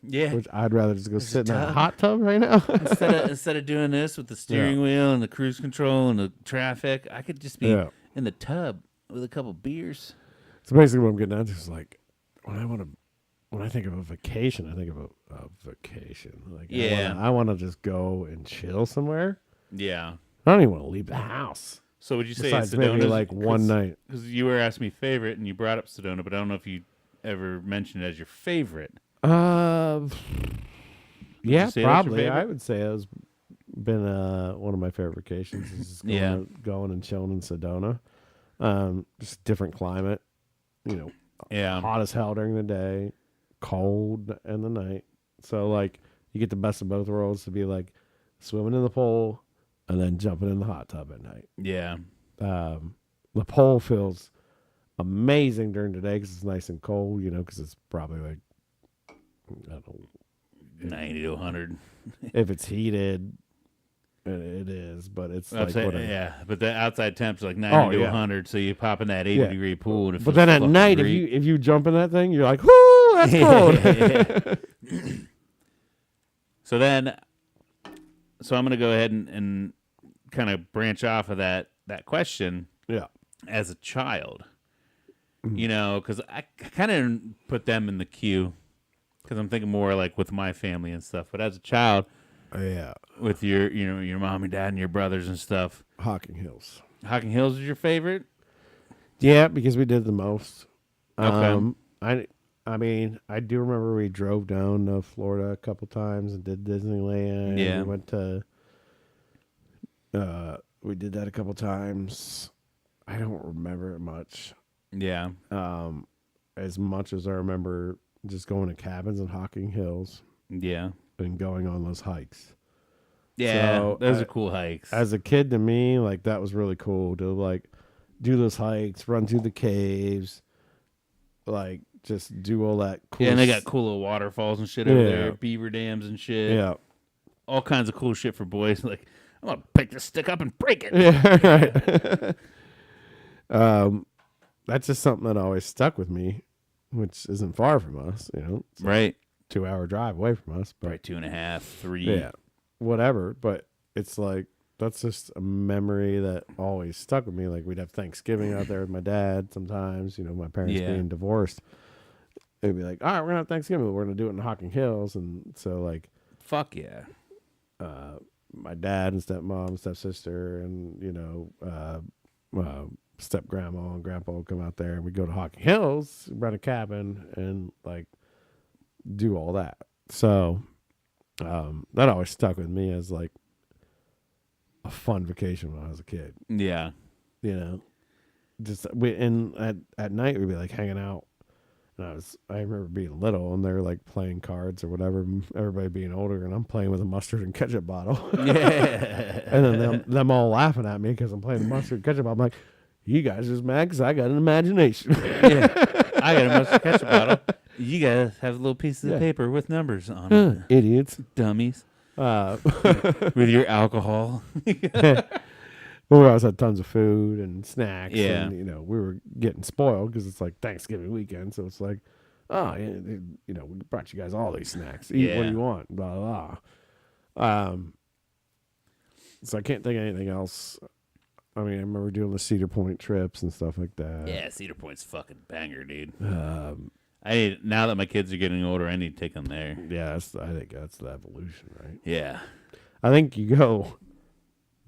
Speaker 1: Yeah,
Speaker 2: which I'd rather just go sit in a hot tub right now
Speaker 1: instead of doing this with the steering wheel and the cruise control and the traffic. I could just be in the tub with a couple beers.
Speaker 2: So basically, what I'm getting at is like when I think of a vacation, I think of a vacation. Like I want to just go and chill somewhere.
Speaker 1: Yeah.
Speaker 2: I don't even want to leave the house.
Speaker 1: So would you say
Speaker 2: Besides
Speaker 1: Sedona
Speaker 2: maybe like one night?
Speaker 1: Because you were asking me favorite, and you brought up Sedona, but I don't know if you ever mentioned as your favorite.
Speaker 2: Yeah, probably. I would say it's been one of my favorite vacations. Is going and chilling in Sedona. Just different climate. Hot as hell during the day, cold in the night. So like you get the best of both worlds to be like swimming in the pool and then jumping in the hot tub at night.
Speaker 1: Yeah.
Speaker 2: The pool feels amazing during the day because it's nice and cold, because it's probably like, I don't know,
Speaker 1: 90 to 100.
Speaker 2: If it's heated, it is, but it's like
Speaker 1: but the outside temps like 90 to 100, so you pop in that 80-degree pool. And
Speaker 2: but then at night, if you jump in that thing, you're like, whoo, that's cold.
Speaker 1: So I'm going to go ahead and kind of branch off of that question.
Speaker 2: Yeah.
Speaker 1: As a child, because I kind of put them in the queue because I'm thinking more like with my family and stuff. But as a child, with your mom and dad and your brothers and stuff,
Speaker 2: Hocking Hills.
Speaker 1: Hocking Hills is your favorite?
Speaker 2: Yeah, because we did the most.
Speaker 1: Okay.
Speaker 2: I mean, I do remember we drove down to Florida a couple times and did Disneyland.
Speaker 1: Yeah.
Speaker 2: We went to. We did that a couple times. I don't remember it much.
Speaker 1: Yeah.
Speaker 2: As much as I remember just going to cabins in Hocking Hills.
Speaker 1: Yeah.
Speaker 2: And going on those hikes.
Speaker 1: Yeah, so those are cool hikes.
Speaker 2: As a kid, to me, like that was really cool to like do those hikes, run through the caves, like just do all that cool.
Speaker 1: Yeah, and they got cool little waterfalls and shit over there, beaver dams and shit.
Speaker 2: Yeah,
Speaker 1: all kinds of cool shit for boys. Like, I'm gonna pick this stick up and break it.
Speaker 2: Yeah, right. That's just something that always stuck with me, which isn't far from us. It's
Speaker 1: right.
Speaker 2: 2-hour drive away from us, but
Speaker 1: right, 2.5, 3.
Speaker 2: Yeah, whatever. But it's like that's just a memory that always stuck with me. Like we'd have Thanksgiving out there with my dad. Sometimes, my parents being divorced, it'd be like, all right, we're gonna have Thanksgiving. But we're gonna do it in Hocking Hills, and so like,
Speaker 1: fuck yeah.
Speaker 2: My dad and stepmom, stepsister, and step grandma and grandpa would come out there, and we go to Hocking Hills, rent a cabin, and like do all that. So that always stuck with me as like a fun vacation when I was a kid.
Speaker 1: Yeah.
Speaker 2: Just at night we'd be like hanging out, and I remember being little and they're like playing cards or whatever, everybody being older, and I'm playing with a mustard and ketchup bottle.
Speaker 1: Yeah.
Speaker 2: And then them all laughing at me because I'm playing mustard and ketchup bottle. I'm like, you guys just mad because I got an imagination.
Speaker 1: Yeah. I got a mustard ketchup bottle. You guys have little pieces of paper with numbers on it.
Speaker 2: Idiots.
Speaker 1: Dummies. With your alcohol.
Speaker 2: Well, we always had tons of food and snacks.
Speaker 1: Yeah.
Speaker 2: And, we were getting spoiled because it's like Thanksgiving weekend. So it's like, oh, we brought you guys all these snacks. Eat what you want. Blah, blah, blah. So I can't think of anything else. I mean, I remember doing the Cedar Point trips and stuff like that.
Speaker 1: Yeah, Cedar Point's fucking banger, dude. Now that my kids are getting older, I need to take them there.
Speaker 2: Yeah, I think that's the evolution, right?
Speaker 1: Yeah.
Speaker 2: I think you go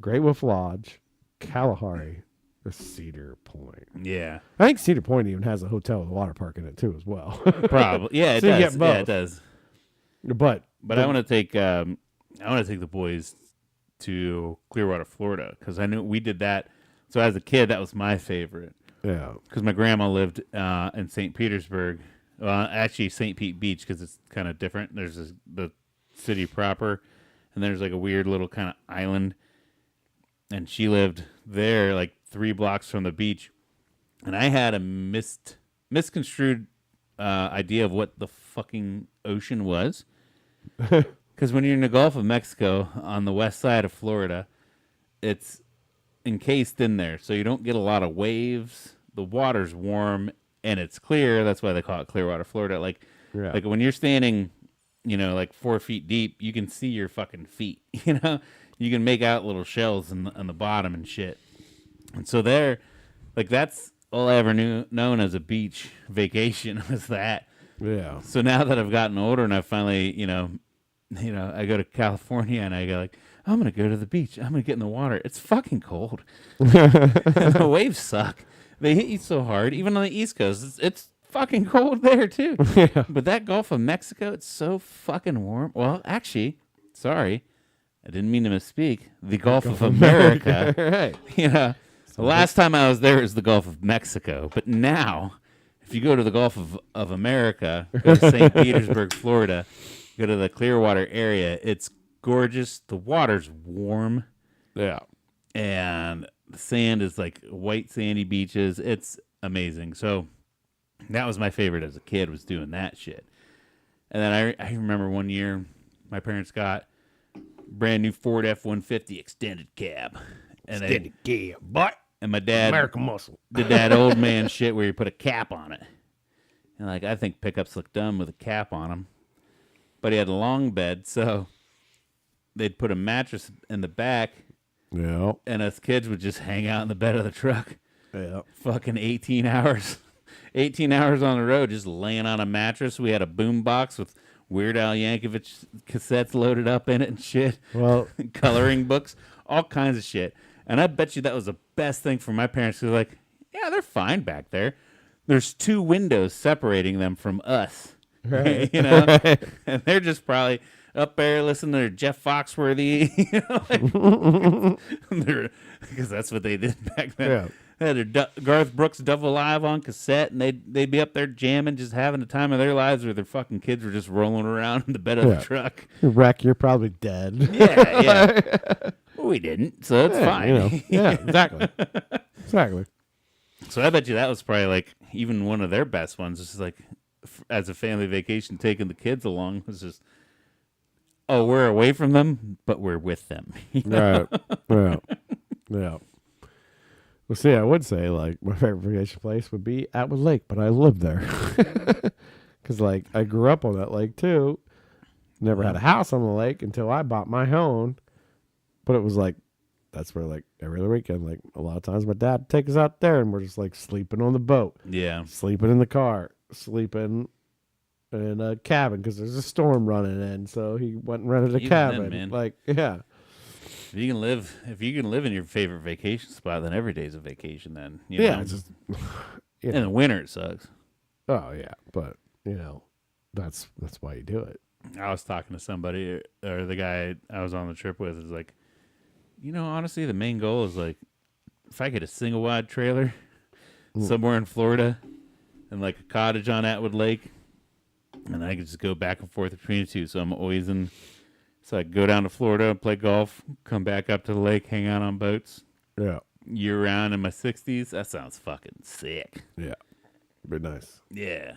Speaker 2: Great Wolf Lodge, Kalahari, or Cedar Point.
Speaker 1: Yeah.
Speaker 2: I think Cedar Point even has a hotel with a water park in it too, as well.
Speaker 1: Probably. Yeah, it
Speaker 2: so
Speaker 1: does.
Speaker 2: You get both.
Speaker 1: Yeah, it does.
Speaker 2: But
Speaker 1: I want to take the boys to Clearwater, Florida, because I knew we did that. So as a kid, that was my favorite.
Speaker 2: Yeah.
Speaker 1: Because my grandma lived in St. Petersburg. Actually, St. Pete Beach, because it's kind of different. There's the city proper, and there's like a weird little kind of island. And she lived there, like 3 blocks from the beach. And I had a misconstrued idea of what the fucking ocean was. Because when you're in the Gulf of Mexico on the west side of Florida, it's encased in there, so you don't get a lot of waves. The water's warm and it's clear. That's why they call it Clearwater, Florida. Like when you're standing, like 4 feet deep, you can see your fucking feet. You can make out little shells on the bottom and shit. And so there, like that's all I ever known as a beach vacation was that.
Speaker 2: Yeah.
Speaker 1: So now that I've gotten older and I finally, I go to California and I go like, I'm going to go to the beach. I'm going to get in the water. It's fucking cold. And the waves suck. They hit you so hard. Even on the East Coast, it's fucking cold there too.
Speaker 2: Yeah.
Speaker 1: But that Gulf of Mexico, it's so fucking warm. Well, actually, sorry, I didn't mean to misspeak. The Gulf of America.
Speaker 2: Right.
Speaker 1: You know, the last time I was there was the Gulf of Mexico. But now, if you go to the Gulf of America, go to St. Petersburg, Florida, go to the Clearwater area, it's gorgeous. The water's warm.
Speaker 2: Yeah.
Speaker 1: And the sand is like white sandy beaches. It's amazing. So that was my favorite as a kid, was doing that shit. And then I remember one year my parents got brand new Ford F-150 extended cab. And and my dad
Speaker 2: American muscle
Speaker 1: did that old man shit where you put a cap on it. And like, I think pickups look dumb with a cap on them. But he had a long bed, so they'd put a mattress in the back.
Speaker 2: Yeah.
Speaker 1: And us kids would just hang out in the bed of the truck.
Speaker 2: Yeah.
Speaker 1: Fucking 18 hours. 18 hours on the road just laying on a mattress. We had a boom box with Weird Al Yankovic cassettes loaded up in it and shit.
Speaker 2: Well,
Speaker 1: coloring books, all kinds of shit. And I bet you that was the best thing for my parents. They're like, yeah, they're fine back there. There's 2 windows separating them from us.
Speaker 2: right.
Speaker 1: You know?
Speaker 2: Right.
Speaker 1: And they're just probably up there listening to Jeff Foxworthy, you know, like, because that's what they did back then.
Speaker 2: Yeah.
Speaker 1: They had their Garth Brooks Double Live on cassette, and they'd be up there jamming, just having the time of their lives, where their fucking kids were just rolling around in the bed of the truck.
Speaker 2: Wreck, you're probably dead.
Speaker 1: Yeah. Well, we didn't, so it's fine.
Speaker 2: You know. Yeah, exactly. Exactly.
Speaker 1: So I bet you that was probably like even one of their best ones. Just like as a family vacation, taking the kids along was just, oh, we're away from them, but we're with them. You know?
Speaker 2: Right. Yeah. Well, see, I would say, like, my favorite vacation place would be Atwood Lake, but I lived there. Because, like, I grew up on that lake, too. Never had a house on the lake until I bought my own. But it was, like, that's where, like, every other weekend, like, a lot of times my dad would take us out there, and we're just, like, sleeping on the boat.
Speaker 1: Yeah.
Speaker 2: Sleeping in the car. Sleeping in a cabin, because there's a storm running in. So he went and rented a
Speaker 1: Even
Speaker 2: cabin.
Speaker 1: then, man.
Speaker 2: Like, yeah.
Speaker 1: If you can live in your favorite vacation spot, then every day's a vacation. Then
Speaker 2: Yeah.
Speaker 1: know?
Speaker 2: It's just,
Speaker 1: In the winter it sucks.
Speaker 2: oh, yeah. But, you know, that's why you do it.
Speaker 1: I was talking to somebody, or the guy I was on the trip with is like, you know, honestly, the main goal is like, if I get a single wide trailer somewhere in Florida and like a cottage on Atwood Lake, and I could just go back and forth between the two. So I'm always in. So I go down to Florida, play golf, come back up to the lake, hang out on boats
Speaker 2: Yeah.
Speaker 1: year round in my 60s. That sounds fucking sick.
Speaker 2: Yeah. Be nice.
Speaker 1: Yeah.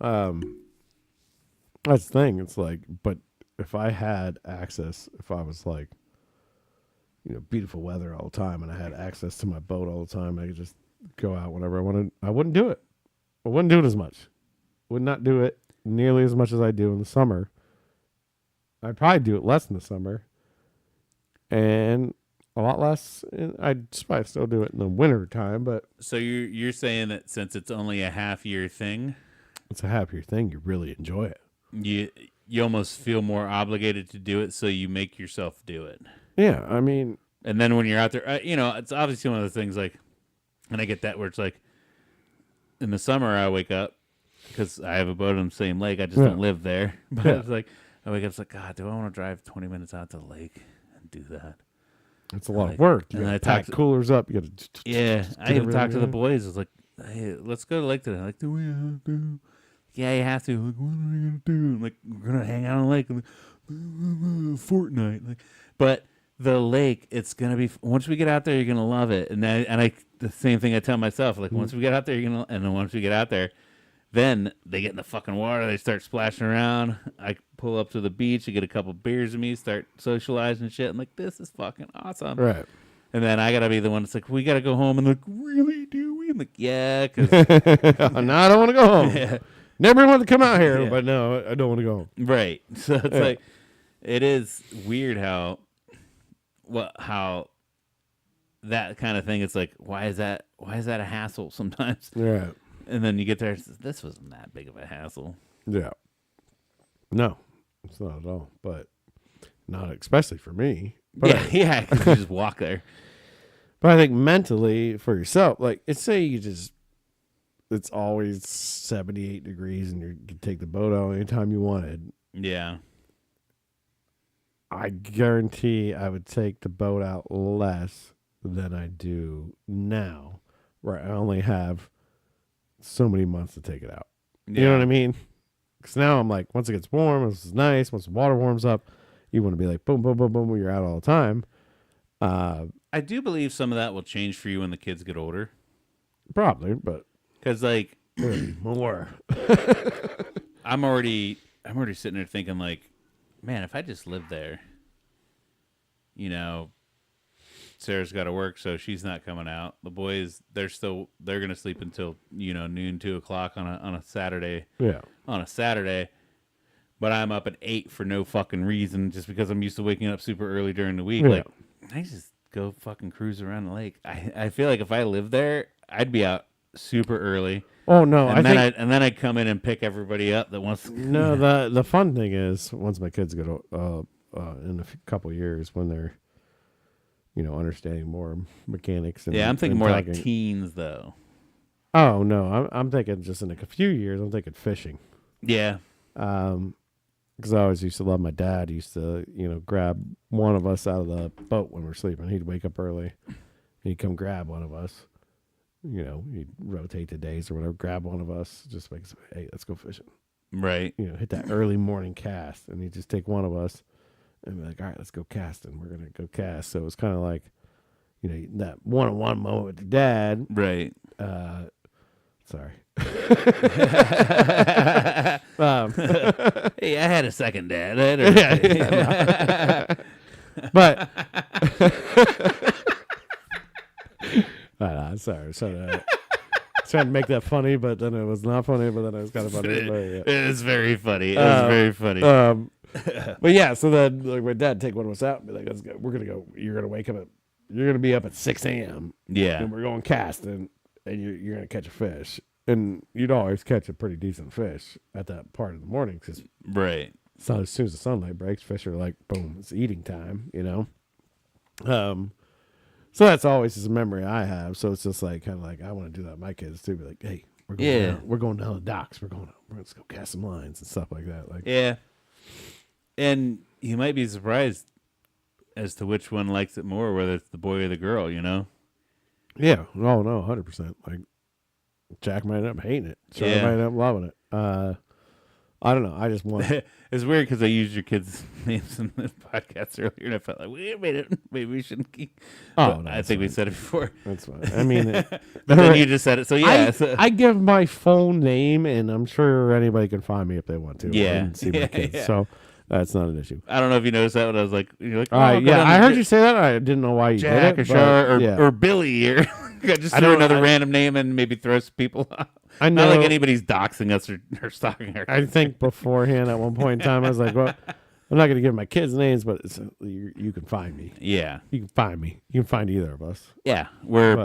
Speaker 2: That's the thing. It's like, but if I had access, if I was like, you know, beautiful weather all the time and I had access to my boat all the time, I could just go out whenever I wanted. I wouldn't do it. I wouldn't do it as much. Would not do it nearly as much as I do in the summer. I'd probably do it less in the summer and a lot less. I'd probably still do it in the winter time, but
Speaker 1: So you're saying that since it's only a half year thing,
Speaker 2: it's a happier thing. You really enjoy it.
Speaker 1: you almost feel more obligated to do it, so you make yourself do it.
Speaker 2: Yeah. I mean,
Speaker 1: And then when you're out there, you know, it's obviously one of the things like, and I get that where it's like, in the summer I wake up because I have a boat on the same lake. I just don't live there. But it's like, I wake up, it's like, God, do I want to drive 20 minutes out to the lake and do that?
Speaker 2: it's a lot
Speaker 1: Like,
Speaker 2: of work. You
Speaker 1: and
Speaker 2: got
Speaker 1: I
Speaker 2: to pack
Speaker 1: talked-
Speaker 2: coolers up. You got to.
Speaker 1: Yeah, I even talked to the
Speaker 2: everything.
Speaker 1: boys. It's like, hey, let's go to the lake today. Like, do we have to? Yeah, you have to. Like, what are we gonna do? I'm like, we're gonna hang out on the lake. I'm like, Fortnite. Like, but the lake, it's gonna be. Once we get out there, you're gonna love it. And I the same thing I tell myself. Like, once we get out there, you're gonna. And then once we get out there, then they get in the fucking water. They start splashing around. I pull up to the beach. I get a couple beers with me. Start socializing and shit. I'm like, this is fucking awesome.
Speaker 2: Right.
Speaker 1: And then I gotta be the one that's like, we gotta go home. And like, really, do we? I'm like, yeah, because
Speaker 2: No, I don't want to go home.
Speaker 1: yeah,
Speaker 2: Never wanted to come out here,
Speaker 1: Yeah.
Speaker 2: but no, I don't want to go home.
Speaker 1: right. So it's
Speaker 2: Yeah.
Speaker 1: like, it is weird how that kind of thing. It's like, why is that a hassle sometimes?
Speaker 2: Yeah.
Speaker 1: And then you get there, it's, this wasn't that big of a hassle.
Speaker 2: Yeah. No, it's not at all. But not especially for me. But
Speaker 1: Yeah, 'cause you just walk there.
Speaker 2: But I think mentally for yourself, like, it's say you just it's always 78 degrees and you can take the boat out anytime you wanted.
Speaker 1: Yeah.
Speaker 2: I guarantee I would take the boat out less than I do now, where I only have so many months to take it out. You know what I mean? Because now I'm like, once it gets warm, this is nice. Once the water warms up, you want to be like, boom, boom, boom, boom, you're out all the time.
Speaker 1: I do believe some of that will change for you when the kids get older.
Speaker 2: Probably, but
Speaker 1: because like
Speaker 2: more.
Speaker 1: I'm already sitting there thinking like, man, if I just lived there, you know, Sarah's got to work, so she's not coming out. The boys, they're gonna sleep until noon, 2 o'clock on a Saturday.
Speaker 2: Yeah,
Speaker 1: on a Saturday. But I'm up at 8 for no fucking reason, just because I'm used to waking up super early during the week.
Speaker 2: Yeah.
Speaker 1: Like, I just go fucking cruise around the lake. I feel like if I lived there, I'd be out super early.
Speaker 2: Oh no!
Speaker 1: And then I'd come in and pick everybody up that wants.
Speaker 2: No, the fun thing is once my kids get in a couple years when they're understanding more mechanics. And,
Speaker 1: I'm thinking more like teens though.
Speaker 2: Oh no, I'm thinking just in a few years. I'm thinking fishing.
Speaker 1: Yeah.
Speaker 2: Because I always used to love my dad. He used to grab one of us out of the boat when we're sleeping. He'd wake up early. And he'd come grab one of us. He'd rotate the days or whatever, grab one of us, just like, hey, let's go fishing.
Speaker 1: Right.
Speaker 2: Hit that early morning cast. And he'd just take one of us and be like, all right, let's go casting. We're going to go cast. So it was kind of like, that one-on-one moment with your dad.
Speaker 1: Right.
Speaker 2: Sorry.
Speaker 1: Hey, I had a second dad.
Speaker 2: But sorry. So trying to make that funny, but then it was not funny. But then it was kind of funny.
Speaker 1: It was very funny. It was very funny.
Speaker 2: But yeah, so then like my dad take one of us out and be like, "Let's go. We're gonna go. You're gonna wake up you're gonna be up at 6 a.m.
Speaker 1: Yeah,
Speaker 2: and we're going casting, and you're gonna catch a fish, and you'd always catch a pretty decent fish at that part of the morning, because
Speaker 1: right.
Speaker 2: So as soon as the sunlight breaks, fish are like, boom, it's eating time. So that's always just a memory I have. So it's just like kind of like I want to do that with my kids too. Be like, hey, we're going down the docks. We're going to go cast some lines and stuff like that. Like,
Speaker 1: yeah. And you might be surprised as to which one likes it more, whether it's the boy or the girl.
Speaker 2: Yeah. No, 100%. Like Jack might end up hating it. Charlie might end up loving it. I don't know. I just want.
Speaker 1: It's weird because I used your kids' names in the podcast earlier, and I felt like maybe we shouldn't keep.
Speaker 2: Oh, no,
Speaker 1: I think we said it before.
Speaker 2: That's fine. I mean,
Speaker 1: but then you just said it, so yeah.
Speaker 2: I give my full name, and I'm sure anybody can find me if they want to.
Speaker 1: Yeah,
Speaker 2: and see my kids. Yeah. So that's not an issue.
Speaker 1: I don't know if you noticed that when I was like, you're like,
Speaker 2: yeah, I heard you say that. I didn't know why you
Speaker 1: Jack
Speaker 2: did it,
Speaker 1: or Char or Billy or just throw another random name and maybe throw some people off.
Speaker 2: I know,
Speaker 1: not like anybody's doxing us or stalking our kids.
Speaker 2: I think beforehand at one point in time I was like, well, I'm not going to give my kids names, but you can find me.
Speaker 1: Yeah,
Speaker 2: you can find me. You can find either of us.
Speaker 1: Yeah, we're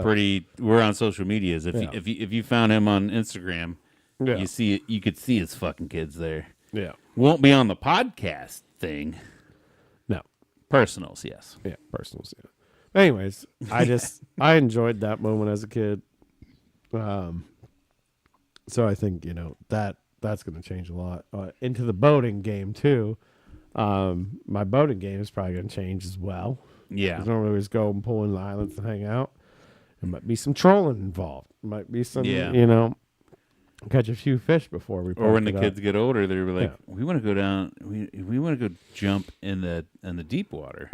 Speaker 1: on social medias. If you found him on Instagram, you see it. You could see his fucking kids there.
Speaker 2: Yeah,
Speaker 1: won't be on the podcast thing.
Speaker 2: No,
Speaker 1: personals, yes.
Speaker 2: Yeah, personals. Yeah. Anyways, I enjoyed that moment as a kid. So I think that's going to change a lot into the boating game too. My boating game is probably going to change as well.
Speaker 1: Yeah,
Speaker 2: I don't always go and pull in the islands and hang out. There might be some trolling involved. Might be some, catch a few fish before we.
Speaker 1: Or when the kids get older, they're like, we want to go down. We want to go jump in the deep water.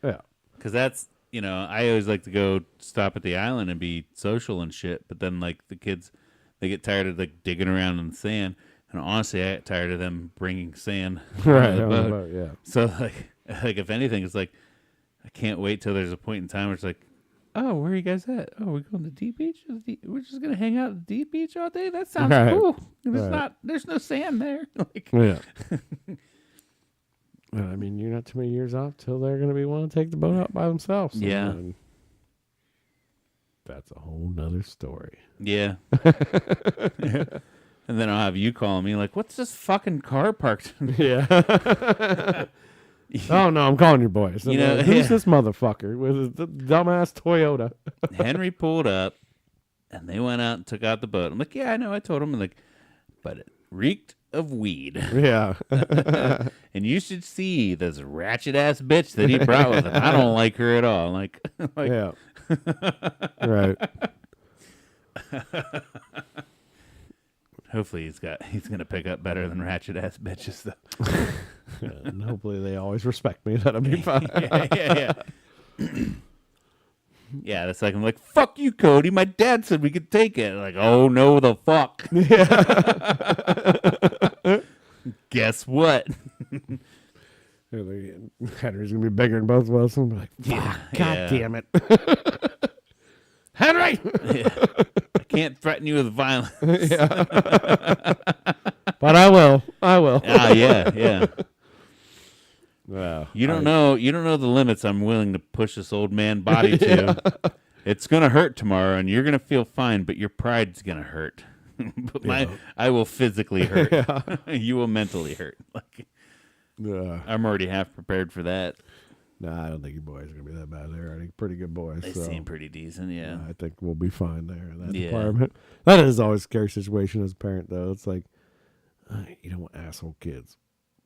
Speaker 2: Yeah,
Speaker 1: because that's I always like to go stop at the island and be social and shit. But then like the kids. They get tired of like digging around in the sand, and honestly, I get tired of them bringing sand.
Speaker 2: Right. Boat. Yeah.
Speaker 1: So like if anything, it's like I can't wait till there's a point in time where it's like, oh, where are you guys at? Oh, we're going to the deep beach. We're just gonna hang out at the deep beach all day. That sounds cool. There's no sand there. Like,
Speaker 2: yeah. I mean, you're not too many years off till they're gonna be wanting to take the boat out by themselves.
Speaker 1: Yeah.
Speaker 2: That's a whole nother story.
Speaker 1: Yeah. And then I'll have you calling me like, what's this fucking car parked?
Speaker 2: Yeah. Oh, no, I'm calling your boys. Who's this motherfucker with the dumbass Toyota?
Speaker 1: Henry pulled up And they went out and took out the boat. I'm like, yeah, I know. I told him. I'm like, but it reeked of weed.
Speaker 2: Yeah.
Speaker 1: And you should see this ratchet ass bitch that he brought with him. I don't like her at all. Like
Speaker 2: yeah. Right.
Speaker 1: Hopefully he's gonna pick up better than ratchet ass bitches though.
Speaker 2: Yeah, and hopefully they always respect me. That'll be fine.
Speaker 1: Yeah. Yeah, that's like I'm like, fuck you, Cody. My dad said we could take it. Like, oh no, the fuck. Yeah. Guess what?
Speaker 2: Henry's gonna be bigger than both of us. I'm like, fuck, God damn it, Henry.
Speaker 1: Yeah. I can't threaten you with violence.
Speaker 2: Yeah. But I will.
Speaker 1: Yeah.
Speaker 2: Well,
Speaker 1: You don't know the limits I'm willing to push this old man body to. Yeah. It's gonna hurt tomorrow, and you're gonna feel fine, but your pride's gonna hurt. But I will physically hurt. Yeah. You will mentally hurt. Like, I'm already half prepared for that.
Speaker 2: Nah, I don't think your boys are gonna be that bad. They're already pretty good boys.
Speaker 1: They seem pretty decent. Yeah,
Speaker 2: I think we'll be fine there in that department. That is always a scary situation as a parent, though. It's like you don't want asshole kids.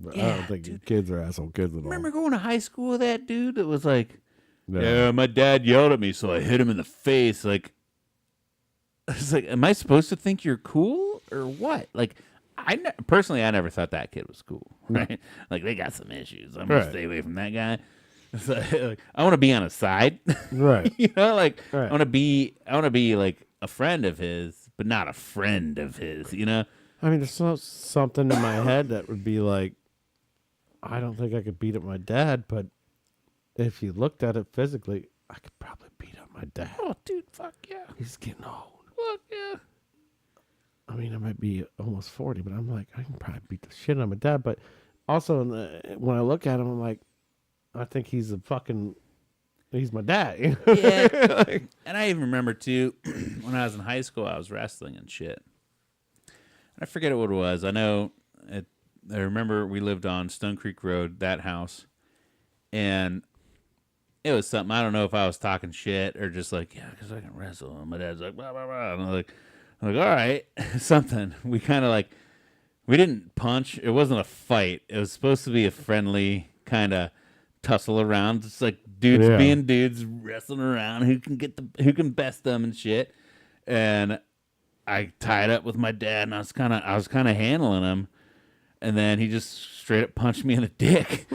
Speaker 2: But I don't think kids are asshole kids at all.
Speaker 1: Remember going to high school with that dude that was like, yeah, my dad yelled at me, so I hit him in the face. Like, I was like, am I supposed to think you're cool or what? Like, personally, I never thought that kid was cool. Right? Like, they got some issues. I'm gonna stay away from that guy. So, like, I want to be on his side.
Speaker 2: Right.
Speaker 1: You know, like I want to be like a friend of his, but not a friend of his. You know.
Speaker 2: I mean, there's something in my head that would be like, I don't think I could beat up my dad, but if you looked at it physically, I could probably beat up my dad.
Speaker 1: Oh, dude, fuck yeah.
Speaker 2: He's getting old.
Speaker 1: Fuck yeah.
Speaker 2: I mean, I might be almost 40, but I'm like, I can probably beat the shit out of my dad. But also, when I look at him, I'm like, I think he's my dad.
Speaker 1: Yeah. And I even remember, too, when I was in high school, I was wrestling and shit. I forget what it was. I know I remember we lived on Stone Creek Road, that house, and it was something. I don't know if I was talking shit or just like, yeah, because I can wrestle. And my dad's like, blah, blah, blah. And I'm like, all right, something. We kind of like, we didn't punch. It wasn't a fight. It was supposed to be a friendly kind of tussle around. It's like dudes being dudes, wrestling around. Who can best them and shit. And I tied up with my dad, and I was kind of handling him. And then he just straight up punched me in the dick.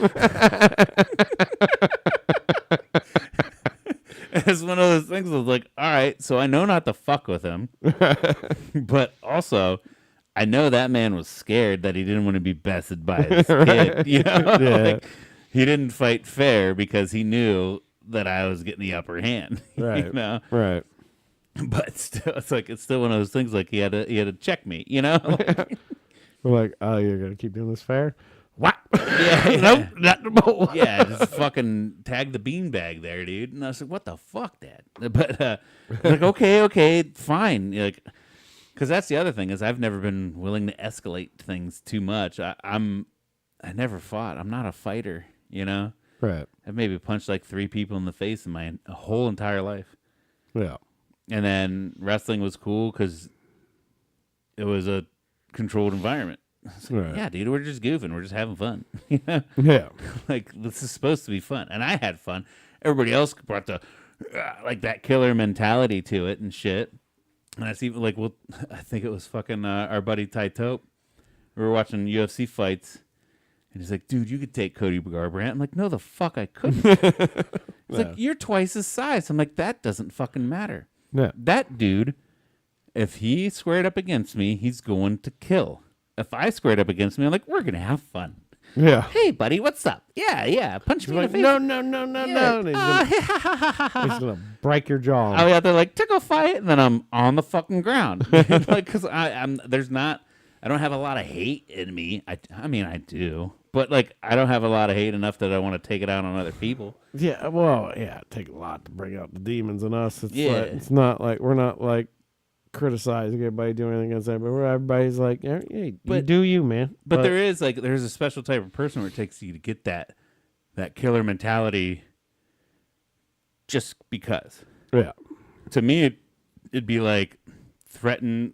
Speaker 1: It's one of those things I was like, all right, so I know not to fuck with him. But also, I know that man was scared that he didn't want to be bested by his kid. You know? Yeah. Like, he didn't fight fair because he knew that I was getting the upper hand.
Speaker 2: Right.
Speaker 1: You know?
Speaker 2: Right.
Speaker 1: But still, it's still one of those things like he had to check me, you know?
Speaker 2: We're like, oh, you're going to keep doing this fair? What?
Speaker 1: Yeah.
Speaker 2: Nope, not the bowl.
Speaker 1: Yeah, just fucking tag the beanbag there, dude. And I was like, what the fuck, Dad? But like, okay, fine. Like, because that's the other thing is I've never been willing to escalate things too much. I never fought. I'm not a fighter, you know?
Speaker 2: Right.
Speaker 1: I've maybe punched like 3 people in the face in my whole entire life.
Speaker 2: Yeah.
Speaker 1: And then wrestling was cool because it was a controlled environment. Like, yeah, dude, we're just goofing. We're just having fun. You know?
Speaker 2: Yeah.
Speaker 1: Like, this is supposed to be fun. And I had fun. Everybody else brought the, like, that killer mentality to it and shit. And I see, like, well, I think it was fucking our buddy Ty Tope. We were watching UFC fights. And he's like, dude, you could take Cody Garbrandt. I'm like, no, the fuck I couldn't. He's like, you're twice his size. I'm like, that doesn't fucking matter.
Speaker 2: Yeah.
Speaker 1: That dude, if he squared up against me, he's going to kill. If I squared up against me, I'm like, we're going to have fun.
Speaker 2: Yeah.
Speaker 1: Hey, buddy, what's up? Yeah. Punch me in the face.
Speaker 2: No. Yeah. He's going to break your jaw.
Speaker 1: I'll be out there like, tickle fight, and then I'm on the fucking ground. Like, because I don't have a lot of hate in me. I mean, I do. But, like, I don't have a lot of hate enough that I want to take it out on other people.
Speaker 2: Yeah, well, yeah, it takes a lot to bring out the demons in us. It's like, it's not like, we're not, like, criticizing everybody doing anything against that, but everybody's like, hey, you do you, man.
Speaker 1: But there's a special type of person where it takes you to get that killer mentality just because.
Speaker 2: Yeah.
Speaker 1: To me, it'd be like threaten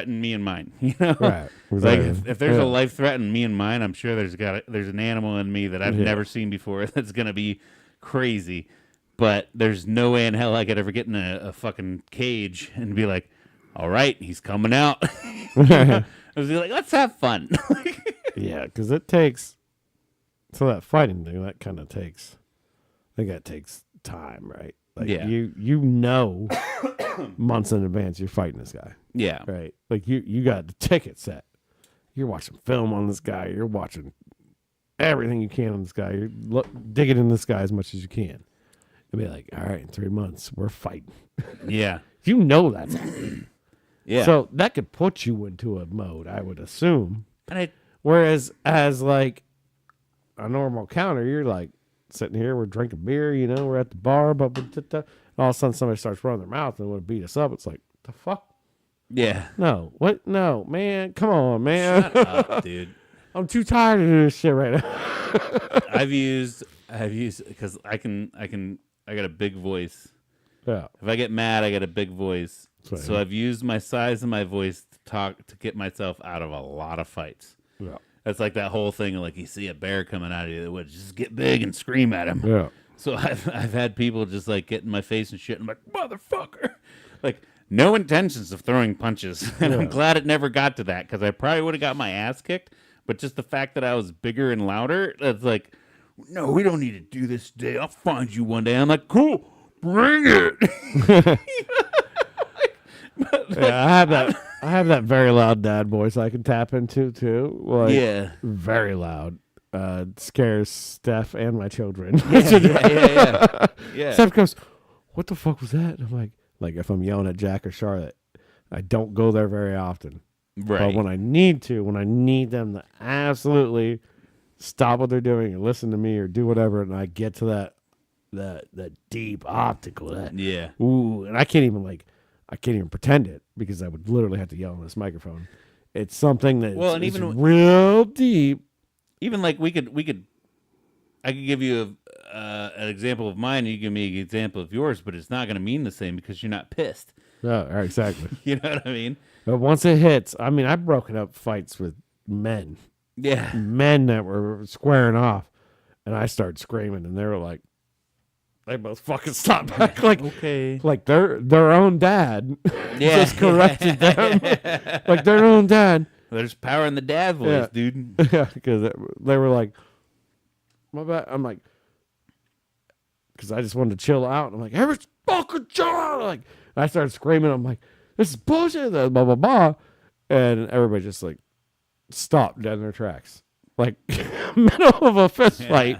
Speaker 1: me and mine. You know,
Speaker 2: Right.
Speaker 1: like
Speaker 2: Exactly.
Speaker 1: if there's a life threatening me and mine, I'm sure there's an animal in me that I've
Speaker 2: Yeah.
Speaker 1: never seen before that's gonna be crazy. But there's no way in hell I could ever get in a fucking cage and be like, all right, he's coming out. I was like, let's have fun.
Speaker 2: Yeah, because it takes. So that fighting thing, that kind of takes. I think that takes time, right? Like
Speaker 1: Yeah.
Speaker 2: you know months in advance you're fighting this guy,
Speaker 1: Yeah.
Speaker 2: right? Like you got the ticket set. You're watching film on this guy. You're watching everything you can on this guy. You're digging in this guy as much as you can. And be like, all right, in 3 months we're fighting.
Speaker 1: Yeah.
Speaker 2: You know that's happening.
Speaker 1: Yeah.
Speaker 2: So that could put you into a mode, I would assume.
Speaker 1: And
Speaker 2: Whereas as like a normal counter, you're like sitting here, we're drinking beer, you know, we're at the bar, and all of a sudden somebody starts running their mouth and want to beat us up. It's like, the fuck?
Speaker 1: yeah.
Speaker 2: No. What? No, man. Come on, man.
Speaker 1: Shut up, dude.
Speaker 2: I'm too tired of this shit right now.
Speaker 1: I've used because I got a big voice.
Speaker 2: Yeah.
Speaker 1: If I get mad, I got a big voice.
Speaker 2: Right.
Speaker 1: So I've used my size and my voice to get myself out of a lot of fights.
Speaker 2: Yeah.
Speaker 1: That's like that whole thing of like you see a bear coming out of you that would just get big and scream at him.
Speaker 2: Yeah.
Speaker 1: So I've had people just like get in my face and shit. And I'm like, motherfucker. Like, no intentions of throwing punches. And I'm glad it never got to that because I probably would have got my ass kicked. But just the fact that I was bigger and louder, that's like, no, we don't need to do this today. I'll find you one day. I'm like, cool, bring it.
Speaker 2: Yeah, I have that very loud dad voice I can tap into too. Like,
Speaker 1: Yeah.
Speaker 2: very loud. Scares Steph and my children.
Speaker 1: Yeah.
Speaker 2: Steph goes, "What the fuck was that?" And I'm like if I'm yelling at Jack or Charlotte, I don't go there very often.
Speaker 1: Right.
Speaker 2: But when I need them to absolutely stop what they're doing and listen to me or do whatever, and I get to that deep optical,
Speaker 1: Yeah.
Speaker 2: ooh, and I can't even pretend it because I would literally have to yell on this microphone. It's something that
Speaker 1: Well, and
Speaker 2: is
Speaker 1: even
Speaker 2: real deep.
Speaker 1: Even like I could give you an example of mine, and you give me an example of yours, but it's not going to mean the same because you're not pissed.
Speaker 2: Yeah, right, exactly.
Speaker 1: You know what I mean?
Speaker 2: But once it hits, I mean, I've broken up fights with men
Speaker 1: Yeah.
Speaker 2: that were squaring off, and I started screaming, and they were like, they both fucking stopped back, like
Speaker 1: Okay.
Speaker 2: like their own dad
Speaker 1: Yeah.
Speaker 2: just corrected them, like their own dad.
Speaker 1: There's power in the dad voice,
Speaker 2: Yeah.
Speaker 1: dude.
Speaker 2: Yeah, because they were like, my bad. I'm like, because I just wanted to chill out. I'm like, every fucking chill out. Like, I started screaming. I'm like, this is bullshit. Blah blah blah, and everybody just like stopped dead in their tracks, like middle of a fist fight.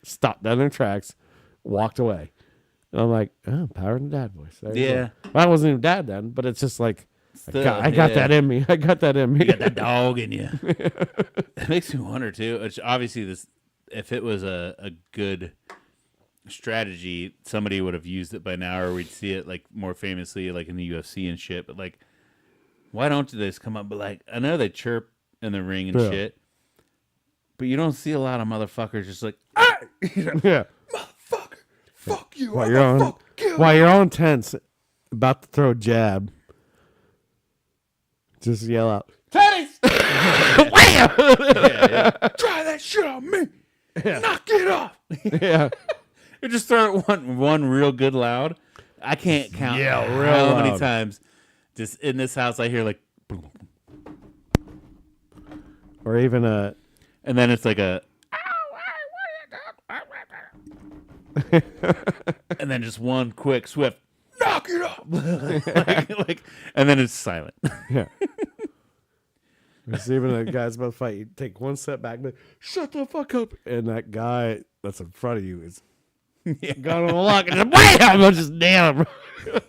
Speaker 2: Stopped dead in their tracks, walked away, and I'm like, oh, power in the dad voice. There you
Speaker 1: Yeah.
Speaker 2: go. Well, I wasn't even dad then, but it's just like.
Speaker 1: Still,
Speaker 2: I got that in me. I got that in me.
Speaker 1: You got that dog in you. It makes me wonder too. It's obviously, if it was a good strategy, somebody would have used it by now, or we'd see it like more famously, like in the UFC and shit. But like, why don't they just come up? But like, I know they chirp in the ring and shit, but you don't see a lot of motherfuckers just like, ah!
Speaker 2: Yeah.
Speaker 1: Motherfucker, fuck you.
Speaker 2: While you're on tense, about to throw a jab, just yell out, "Teddy's!"
Speaker 1: Yeah. Try that shit on me. Knock it off.
Speaker 2: Yeah.
Speaker 1: You just throw it one real good loud. I can't count
Speaker 2: real
Speaker 1: how many
Speaker 2: loud.
Speaker 1: times just in this house I hear like, boom,
Speaker 2: Or even
Speaker 1: and then it's like a, and then just one quick swift, knock it off, like, and then it's silent.
Speaker 2: yeah. It's even a guy's about to fight. You take one step back, but shut the fuck up, and that guy that's in front of you is got on the lock and just wham! I'm just damn.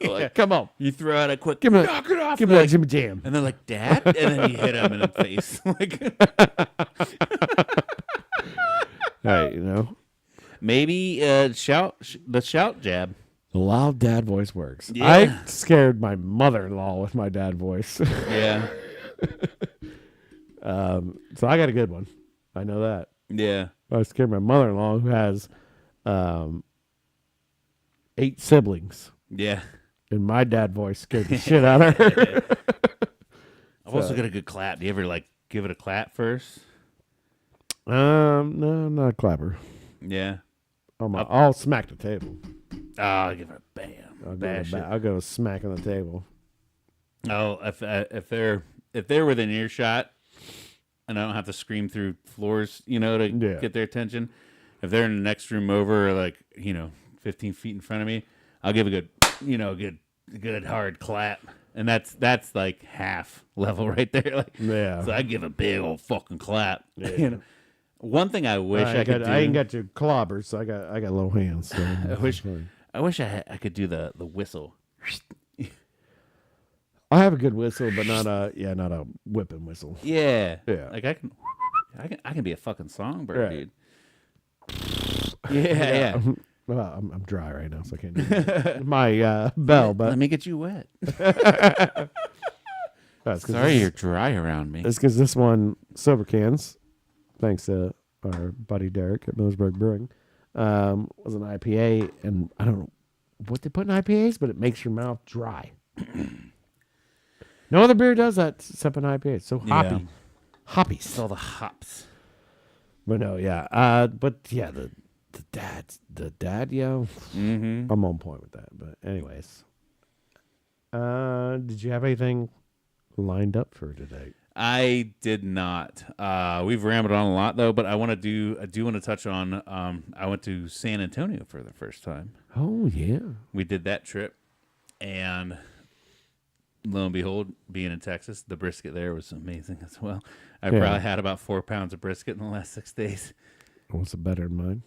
Speaker 2: Like, come on,
Speaker 1: You throw out a quick,
Speaker 2: give me
Speaker 1: knock it off,
Speaker 2: give me that Jimmy Jam.
Speaker 1: and they're like, Dad, and then you hit him in the face, like.
Speaker 2: Hey, you know,
Speaker 1: Maybe the shout jab.
Speaker 2: the loud dad voice works.
Speaker 1: Yeah.
Speaker 2: I scared my mother-in-law with my dad voice.
Speaker 1: Yeah,
Speaker 2: So I got a good one. I know that.
Speaker 1: yeah,
Speaker 2: I scared my mother-in-law who has 8 siblings.
Speaker 1: yeah.
Speaker 2: And my dad voice scared the shit out of her.
Speaker 1: I've also got a good clap. Do you ever like give it a clap first?
Speaker 2: No, not a clapper.
Speaker 1: Yeah.
Speaker 2: I'll smack the table.
Speaker 1: Oh, I'll give it a bam. Bash it.
Speaker 2: I'll go smack on the table.
Speaker 1: Oh, if they're within earshot, and I don't have to scream through floors, to get their attention. If they're in the next room over, or like 15 feet in front of me, I'll give a good, good hard clap, and that's like half level right there. Like, so I give a big old fucking clap.
Speaker 2: Yeah.
Speaker 1: One thing I wish I could do.
Speaker 2: I ain't got your clobbers, so I got little hands. So
Speaker 1: I wish I could do the whistle.
Speaker 2: I have a good whistle, but not a whipping whistle.
Speaker 1: Yeah.
Speaker 2: Yeah.
Speaker 1: Like I can be a fucking songbird,
Speaker 2: Right.
Speaker 1: dude. Yeah.
Speaker 2: Well, I'm dry right now, so I can't do my bell. But
Speaker 1: let me get you wet.
Speaker 2: Sorry,
Speaker 1: you're dry around me.
Speaker 2: It's because this one, Silver Cans, thanks to our buddy Derek at Millersburg Brewing, was an IPA, and I don't know what they put in IPAs, but it makes your mouth dry. No other beer does that except an IPA. It's so hoppy.
Speaker 1: Yeah.
Speaker 2: Hoppy.
Speaker 1: It's all the hops.
Speaker 2: But no, yeah. But yeah, the dad, yo.
Speaker 1: Mm-hmm.
Speaker 2: I'm on point with that. But anyways. Did you have anything lined up for today?
Speaker 1: I did not. We've rambled on a lot though, but I want to touch on I went to San Antonio for the first time.
Speaker 2: Oh yeah.
Speaker 1: We did that trip, and lo and behold, being in Texas, the brisket there was amazing as well. I probably had about 4 pounds of brisket in the last 6 days.
Speaker 2: Was it better than mine?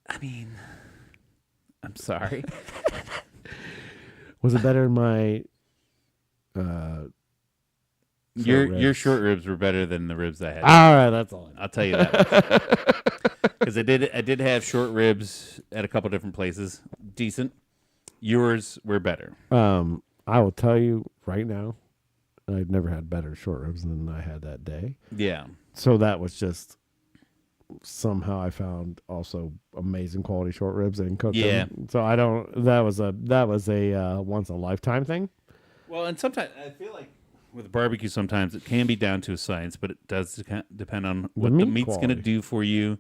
Speaker 1: I mean, I'm sorry.
Speaker 2: Was it better than my
Speaker 1: your short ribs were better than the ribs I had.
Speaker 2: All right, that's all.
Speaker 1: I'll tell you that. Because I did have short ribs at a couple different places. Decent. Yours were better.
Speaker 2: I will tell you right now, I've never had better short ribs than I had that day.
Speaker 1: Yeah.
Speaker 2: So that was just somehow I found also amazing quality short ribs and cooked them. So I don't. That was a once in a lifetime thing.
Speaker 1: Well, and sometimes I feel like with barbecue, sometimes it can be down to a science, but it does depend on what the meat's going to do for you.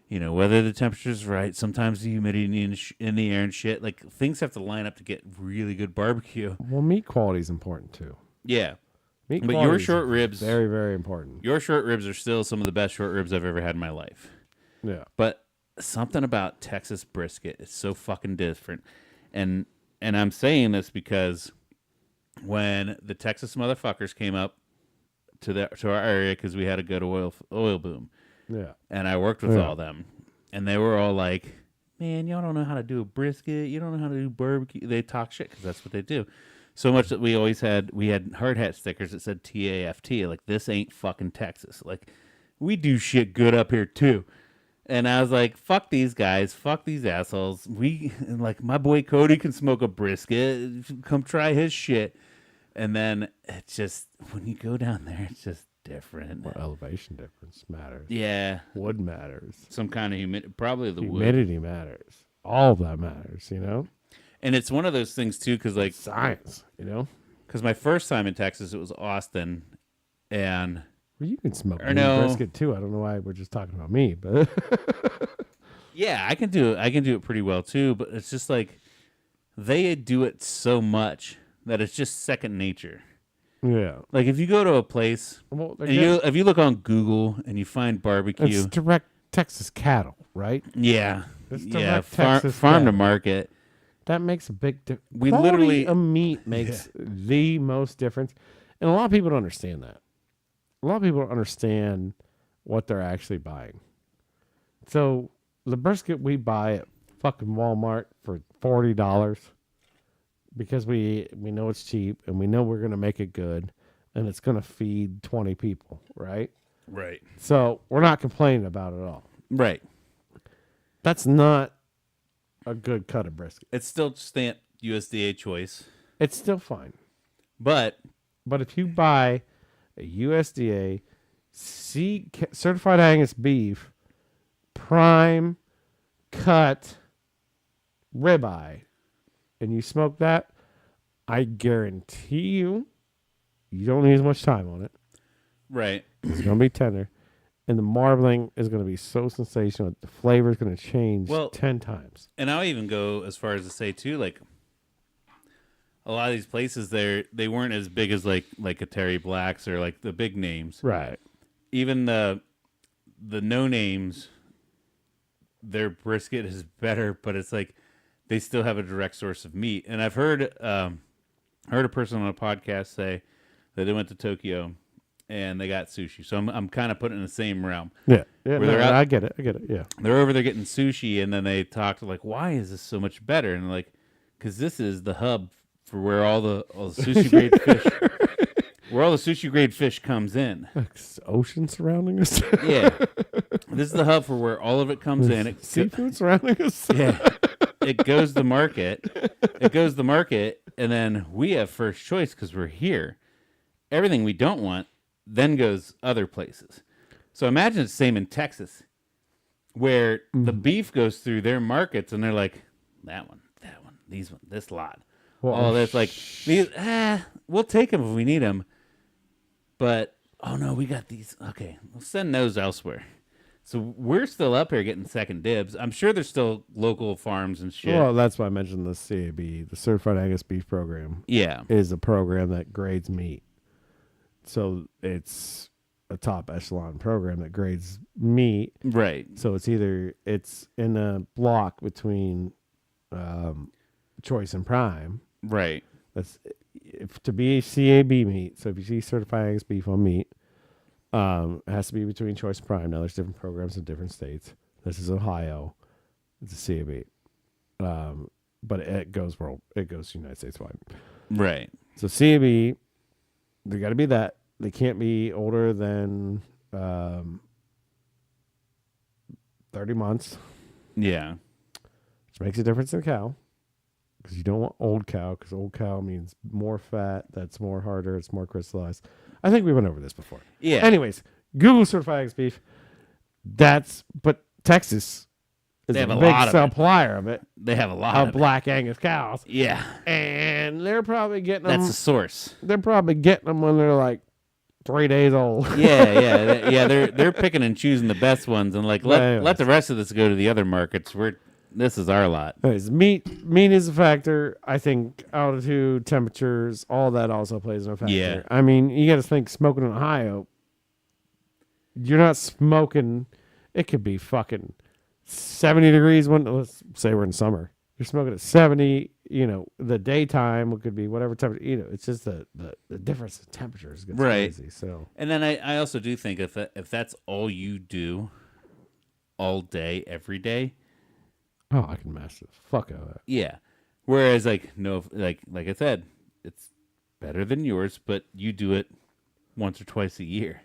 Speaker 1: Whether the temperature's right. Sometimes the humidity in the air and shit. Like, things have to line up to get really good barbecue.
Speaker 2: Well, meat quality is important too.
Speaker 1: Yeah.
Speaker 2: Meat
Speaker 1: but your short ribs,
Speaker 2: very, very important.
Speaker 1: Your short ribs are still some of the best short ribs I've ever had in my life.
Speaker 2: Yeah.
Speaker 1: But something about Texas brisket is so fucking different. And I'm saying this because when the Texas motherfuckers came up to our area, because we had a good oil boom.
Speaker 2: Yeah.
Speaker 1: And I worked with all them. And they were all like, man, y'all don't know how to do a brisket. You don't know how to do barbecue. They talk shit because that's what they do. So much that we had hard hat stickers that said TAFT. Like, this ain't fucking Texas. Like, we do shit good up here too. And I was like, fuck these guys. Fuck these assholes. My boy Cody can smoke a brisket. Come try his shit. And then it's just, when you go down there, it's just different.
Speaker 2: Well, elevation difference matters.
Speaker 1: Yeah.
Speaker 2: Wood matters.
Speaker 1: Some kind of humidity. Probably the
Speaker 2: humidity
Speaker 1: wood.
Speaker 2: matters. All of that matters,
Speaker 1: And it's one of those things, too, because, like...
Speaker 2: science,
Speaker 1: Because my first time in Texas, it was Austin, and...
Speaker 2: Well, you can smoke brisket, too. I don't know why we're just talking about me, but...
Speaker 1: Yeah, I can do it pretty well, too, but it's just like, they do it so much that it's just second nature.
Speaker 2: Yeah.
Speaker 1: Like, if you go to a place, if you look on Google and you find barbecue...
Speaker 2: It's direct Texas cattle, right?
Speaker 1: Yeah.
Speaker 2: It's
Speaker 1: direct
Speaker 2: Texas
Speaker 1: farm to market.
Speaker 2: That makes a big difference.
Speaker 1: We literally...
Speaker 2: a meat makes the most difference. And a lot of people don't understand that. A lot of people don't understand what they're actually buying. So, the brisket we buy at fucking Walmart for $40 because we know it's cheap and we know we're going to make it good and it's going to feed 20 people, right?
Speaker 1: Right.
Speaker 2: So, we're not complaining about it at all.
Speaker 1: Right.
Speaker 2: That's not a good cut of brisket.
Speaker 1: It's still stamped USDA choice.
Speaker 2: It's still fine.
Speaker 1: But
Speaker 2: if you buy a USDA certified Angus beef, prime cut ribeye, and you smoke that, I guarantee you don't need as much time on it.
Speaker 1: Right.
Speaker 2: It's going to be tender. And the marbling is going to be so sensational. The flavor is going to change 10 times.
Speaker 1: And I'll even go as far as to say, too, like, a lot of these places, they weren't as big as, like a Terry Black's or, like, the big names.
Speaker 2: Right.
Speaker 1: Even the no-names, their brisket is better, but it's like they still have a direct source of meat. And I've heard a person on a podcast say that they went to Tokyo and they got sushi. So I'm kind of putting it in the same realm.
Speaker 2: Yeah. I get it. Yeah.
Speaker 1: They're over there getting sushi, and then they talked like, why is this so much better? And like, because this is the hub for where all the sushi grade fish, where all the sushi grade fish comes in.
Speaker 2: Ocean surrounding us.
Speaker 1: Yeah. This is the hub for where all of it comes in.
Speaker 2: Seafood surrounding us.
Speaker 1: Yeah. It goes to market. And then we have first choice because we're here. Everything we don't want then goes other places. So imagine it's the same in Texas, where the beef goes through their markets, and they're like, that one, this lot. Well, that's like, we'll take them if we need them. But, oh no, we got these. Okay, we'll send those elsewhere. So we're still up here getting second dibs. I'm sure there's still local farms and shit.
Speaker 2: Well, that's why I mentioned the CAB, the Certified Angus Beef Program.
Speaker 1: Yeah.
Speaker 2: Is a program that grades meat. So it's a top echelon program that grades meat.
Speaker 1: Right.
Speaker 2: So it's in a block between Choice and Prime.
Speaker 1: Right.
Speaker 2: That's to be CAB meat. So if you see Certified Angus Beef on meat, it has to be between Choice and Prime. Now there's different programs in different states. This is Ohio. It's a CAB. But it goes United States wide.
Speaker 1: Right.
Speaker 2: So CAB, they got to be that. They can't be older than 30 months.
Speaker 1: Yeah.
Speaker 2: Which makes a difference in a cow. Because you don't want old cow, because old cow means more fat, that's more harder, it's more crystallized. I think we went over this before.
Speaker 1: Yeah.
Speaker 2: Anyways, Google Certified Angus Beef. But Texas is a big supplier of it.
Speaker 1: They have a lot of
Speaker 2: black Angus cows.
Speaker 1: Yeah.
Speaker 2: And they're probably getting them.
Speaker 1: That's the source.
Speaker 2: They're probably getting them when they're like 3 days old.
Speaker 1: Yeah. They're picking and choosing the best ones, and like let the rest of this go to the other markets. This is our lot.
Speaker 2: Anyways, meat is a factor. I think altitude, temperatures, all that also plays a factor.
Speaker 1: Yeah.
Speaker 2: I mean, you got to think smoking in Ohio. You're not smoking. It could be fucking 70 degrees when, let's say we're in summer. You're smoking at 70, the daytime it could be whatever temperature, it's just the difference in temperatures gets crazy. So,
Speaker 1: and then I also do think if that's all you do all day, every day,
Speaker 2: oh, I can master the fuck out of that.
Speaker 1: Yeah. Whereas like I said, it's better than yours, but you do it once or twice a year.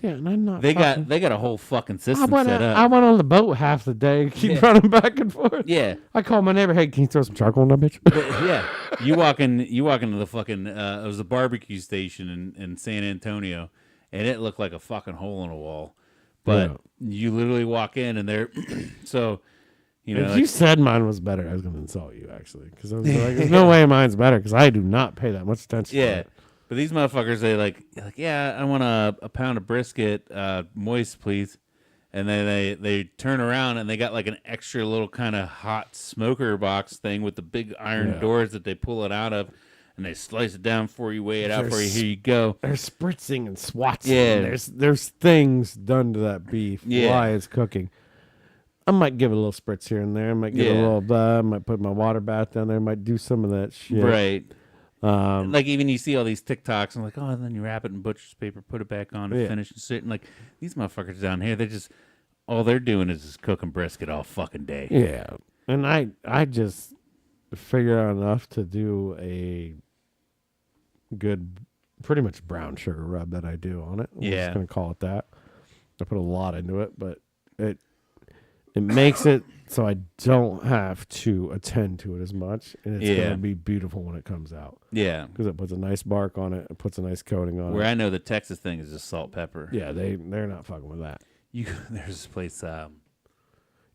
Speaker 2: Yeah, and I'm not.
Speaker 1: They got a whole fucking system set up.
Speaker 2: I went on the boat half the day, keep running back and forth.
Speaker 1: Yeah,
Speaker 2: I called my neighbor. Hey, can you throw some charcoal on that bitch?
Speaker 1: Yeah, you walk into the fucking. It was a barbecue station in San Antonio, and it looked like a fucking hole in a wall. But you literally walk in, and they're so.
Speaker 2: If you said mine was better, I was going to insult you actually, because I was like, "There's no way mine's better," because I do not pay that much attention.
Speaker 1: Yeah.
Speaker 2: To it.
Speaker 1: But these motherfuckers, they like, yeah, I want a pound of brisket, moist, please. And then they turn around and they got like an extra little kind of hot smoker box thing with the big iron doors that they pull it out of, and they slice it down for you, weigh it out for you. Here you go.
Speaker 2: They're spritzing and swatting.
Speaker 1: Yeah,
Speaker 2: there's things done to that beef while it's cooking. I might give it a little spritz here and there. I might give it a little. I might put my water bath down there. I might do some of that shit.
Speaker 1: Right. Like even you see all these TikToks and like, oh, and then you wrap it in butcher's paper, put it back on, and finish and sit. And like these motherfuckers down here, all they're doing is just cooking brisket all fucking day.
Speaker 2: Yeah, and I just figure out enough to do a good, pretty much brown sugar rub that I do on it. I'm just gonna call it that. I put a lot into it, but it makes it so I don't have to attend to it as much, and it's going to be beautiful when it comes out.
Speaker 1: Yeah,
Speaker 2: because it puts a nice bark on it. It puts a nice coating on it.
Speaker 1: Where I know the Texas thing is just salt, pepper.
Speaker 2: Yeah, they're not fucking with that.
Speaker 1: There's this place.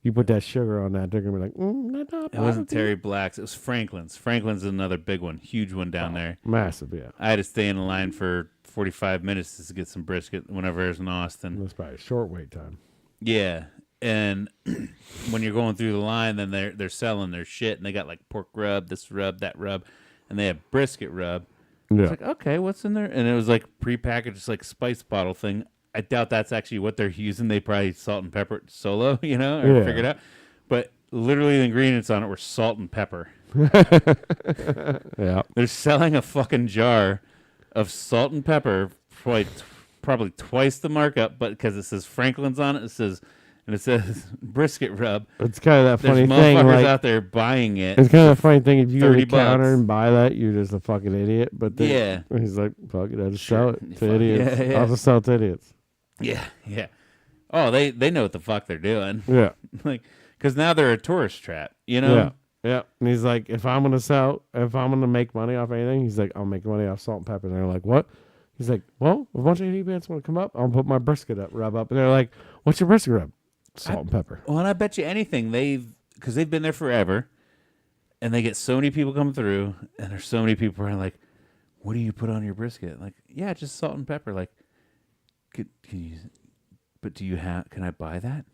Speaker 2: You put that sugar on that, they're gonna be like, not
Speaker 1: It wasn't Terry Black's. It was Franklin's. Franklin's is another big one, huge one down there.
Speaker 2: Massive, yeah.
Speaker 1: I had to stay in the line for 45 minutes just to get some brisket whenever I was in Austin.
Speaker 2: That's probably a short wait time.
Speaker 1: Yeah, and when you're going through the line, then they're selling their shit, and they got like pork rub, this rub, that rub, and they have brisket rub.
Speaker 2: Yeah.
Speaker 1: It's like, okay, what's in there? And it was like prepackaged, just like spice bottle thing. I doubt that's actually what they're using. They probably salt and pepper it solo, or figured out. But literally the ingredients on it were salt and pepper.
Speaker 2: Yeah.
Speaker 1: They're selling a fucking jar of salt and pepper for probably twice the markup, but because it says Franklin's on it, it says brisket rub.
Speaker 2: It's kind of that funny
Speaker 1: There's
Speaker 2: thing.
Speaker 1: motherfuckers
Speaker 2: Like,
Speaker 1: out there buying it.
Speaker 2: it's kind of a funny thing. If you go to the
Speaker 1: $30
Speaker 2: counter and buy that, you're just a fucking idiot. But then he's like, fuck it, I'll just sell it to idiots.
Speaker 1: Yeah.
Speaker 2: I'll just sell it to idiots.
Speaker 1: Yeah. Oh, they know what the fuck they're doing.
Speaker 2: Yeah.
Speaker 1: Like, because now they're a tourist trap, you know?
Speaker 2: Yeah. And he's like, if I'm gonna make money off anything, he's like, I'll make money off salt and pepper. And they're like, what? He's like, well, a bunch of idiots want to come up. I'll put my brisket up, rub up. And they're like, what's your brisket rub? Salt and pepper.
Speaker 1: Well, and I bet you anything because they've been there forever, and they get so many people coming through, and there's so many people who are like, what do you put on your brisket? Like, yeah, just salt and pepper. Like, can you? But can I buy that?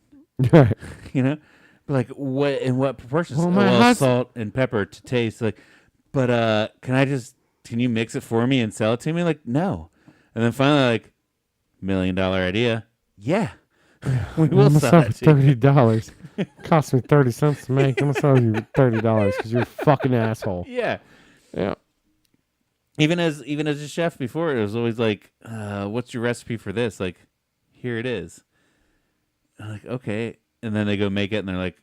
Speaker 2: Right.
Speaker 1: You know, but like what in what proportions?
Speaker 2: Well,
Speaker 1: salt and pepper to taste. Like, but can you mix it for me and sell it to me? Like, no. And then finally, like, $1 million idea. Yeah. We will sell it
Speaker 2: for $30. Cost me 30 cents to make. I'm gonna sell you $30 because you're a fucking asshole.
Speaker 1: Yeah.
Speaker 2: Yeah.
Speaker 1: Even as a chef before, it was always like, what's your recipe for this? Like, here it is. I'm like, okay. And then they go make it, and they're like,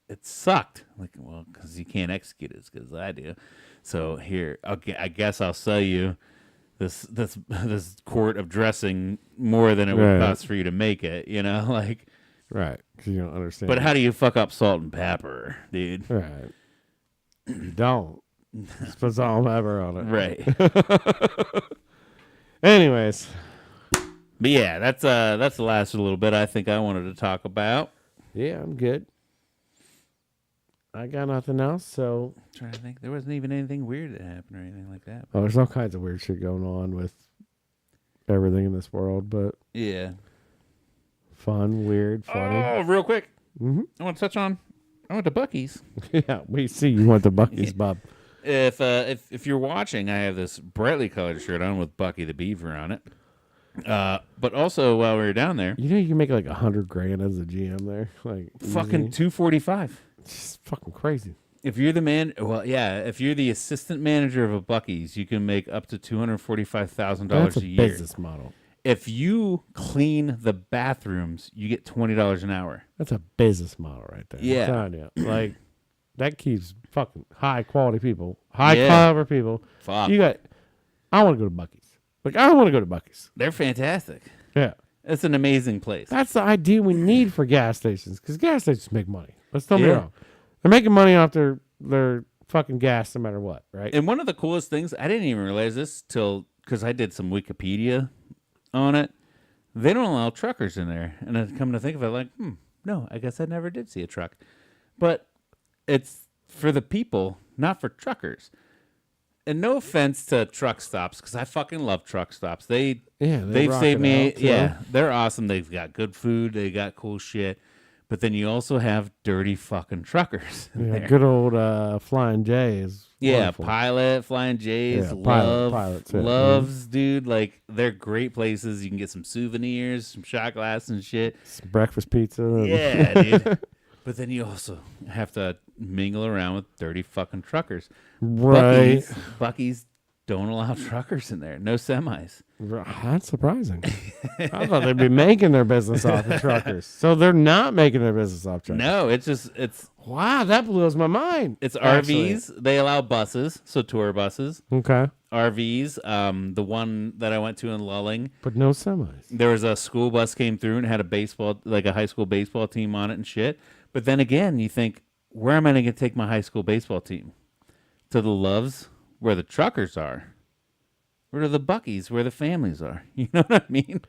Speaker 1: it sucked. I'm like, well, because you can't execute it as good as I do. So here, okay, I guess I'll sell you this quart of dressing more than it would cost for you to make it. You know, like,
Speaker 2: right? Because you don't understand.
Speaker 1: But how do you fuck up salt and pepper, dude?
Speaker 2: Right. You don't. Just put salt and pepper on it.
Speaker 1: Right.
Speaker 2: Anyways.
Speaker 1: But yeah, that's the last little bit I think I wanted to talk about.
Speaker 2: Yeah, I'm good. I got nothing else, so
Speaker 1: I'm trying to think. There wasn't even anything weird that happened or anything like that.
Speaker 2: Oh, there's all kinds of weird shit going on with everything in this world, but
Speaker 1: yeah.
Speaker 2: Fun, weird, funny.
Speaker 1: Oh, real quick.
Speaker 2: Mm-hmm.
Speaker 1: I went to Buc-ee's.
Speaker 2: Yeah, we see you went to Buc-ee's, Bob.
Speaker 1: If you're watching, I have this brightly colored shirt on with Bucky the Beaver on it. But also while we were down there,
Speaker 2: you know you can make like $100,000 as a GM there, like
Speaker 1: fucking $245.
Speaker 2: It's fucking crazy.
Speaker 1: If you're the man, well, yeah, if you're the assistant manager of a Buc-ee's, you can make up to $245,000 a year.
Speaker 2: Business model.
Speaker 1: If you clean the bathrooms, you get $20 an hour.
Speaker 2: That's a business model right there.
Speaker 1: Yeah,
Speaker 2: I'm telling you. Like that keeps fucking high quality people, high caliber people.
Speaker 1: Fuck.
Speaker 2: I want to go to Buc-ee's. Like I want to go to Buc-ee's.
Speaker 1: They're fantastic.
Speaker 2: Yeah,
Speaker 1: it's an amazing place.
Speaker 2: That's the idea we need for gas stations because gas stations make money. Let's don't be wrong. They're making money off their fucking gas no matter what, right?
Speaker 1: And one of the coolest things, I didn't even realize this till because I did some Wikipedia on it. They don't allow truckers in there. And I come to think of it like, no, I guess I never did see a truck. But it's for the people, not for truckers. And no offense to truck stops, because I fucking love truck stops. They've saved me. Yeah, they're awesome. They've got good food. They got cool shit. But then you also have dirty fucking truckers.
Speaker 2: Yeah, good old Flying J is wonderful.
Speaker 1: Pilot, Flying J's, Loves, dude. Like, they're great places. You can get some souvenirs, some shot glass and shit.
Speaker 2: Some breakfast pizza.
Speaker 1: Yeah, dude. But then you also have to mingle around with dirty fucking truckers.
Speaker 2: Right.
Speaker 1: Buc-ee's don't allow truckers in there. No semis.
Speaker 2: That's surprising. I thought they'd be making their business off of truckers. So they're not making their business off truckers.
Speaker 1: No, it's
Speaker 2: wow, that blows my mind.
Speaker 1: It's RVs. They allow buses, so tour buses.
Speaker 2: Okay.
Speaker 1: RVs. The one that I went to in Lulling.
Speaker 2: But no semis.
Speaker 1: There was a school bus came through and had a high school baseball team on it and shit. But then again, you think, where am I going to take my high school baseball team? To the Loves, where the truckers are. Or to the Buc-ee's, where the families are. You know what I mean?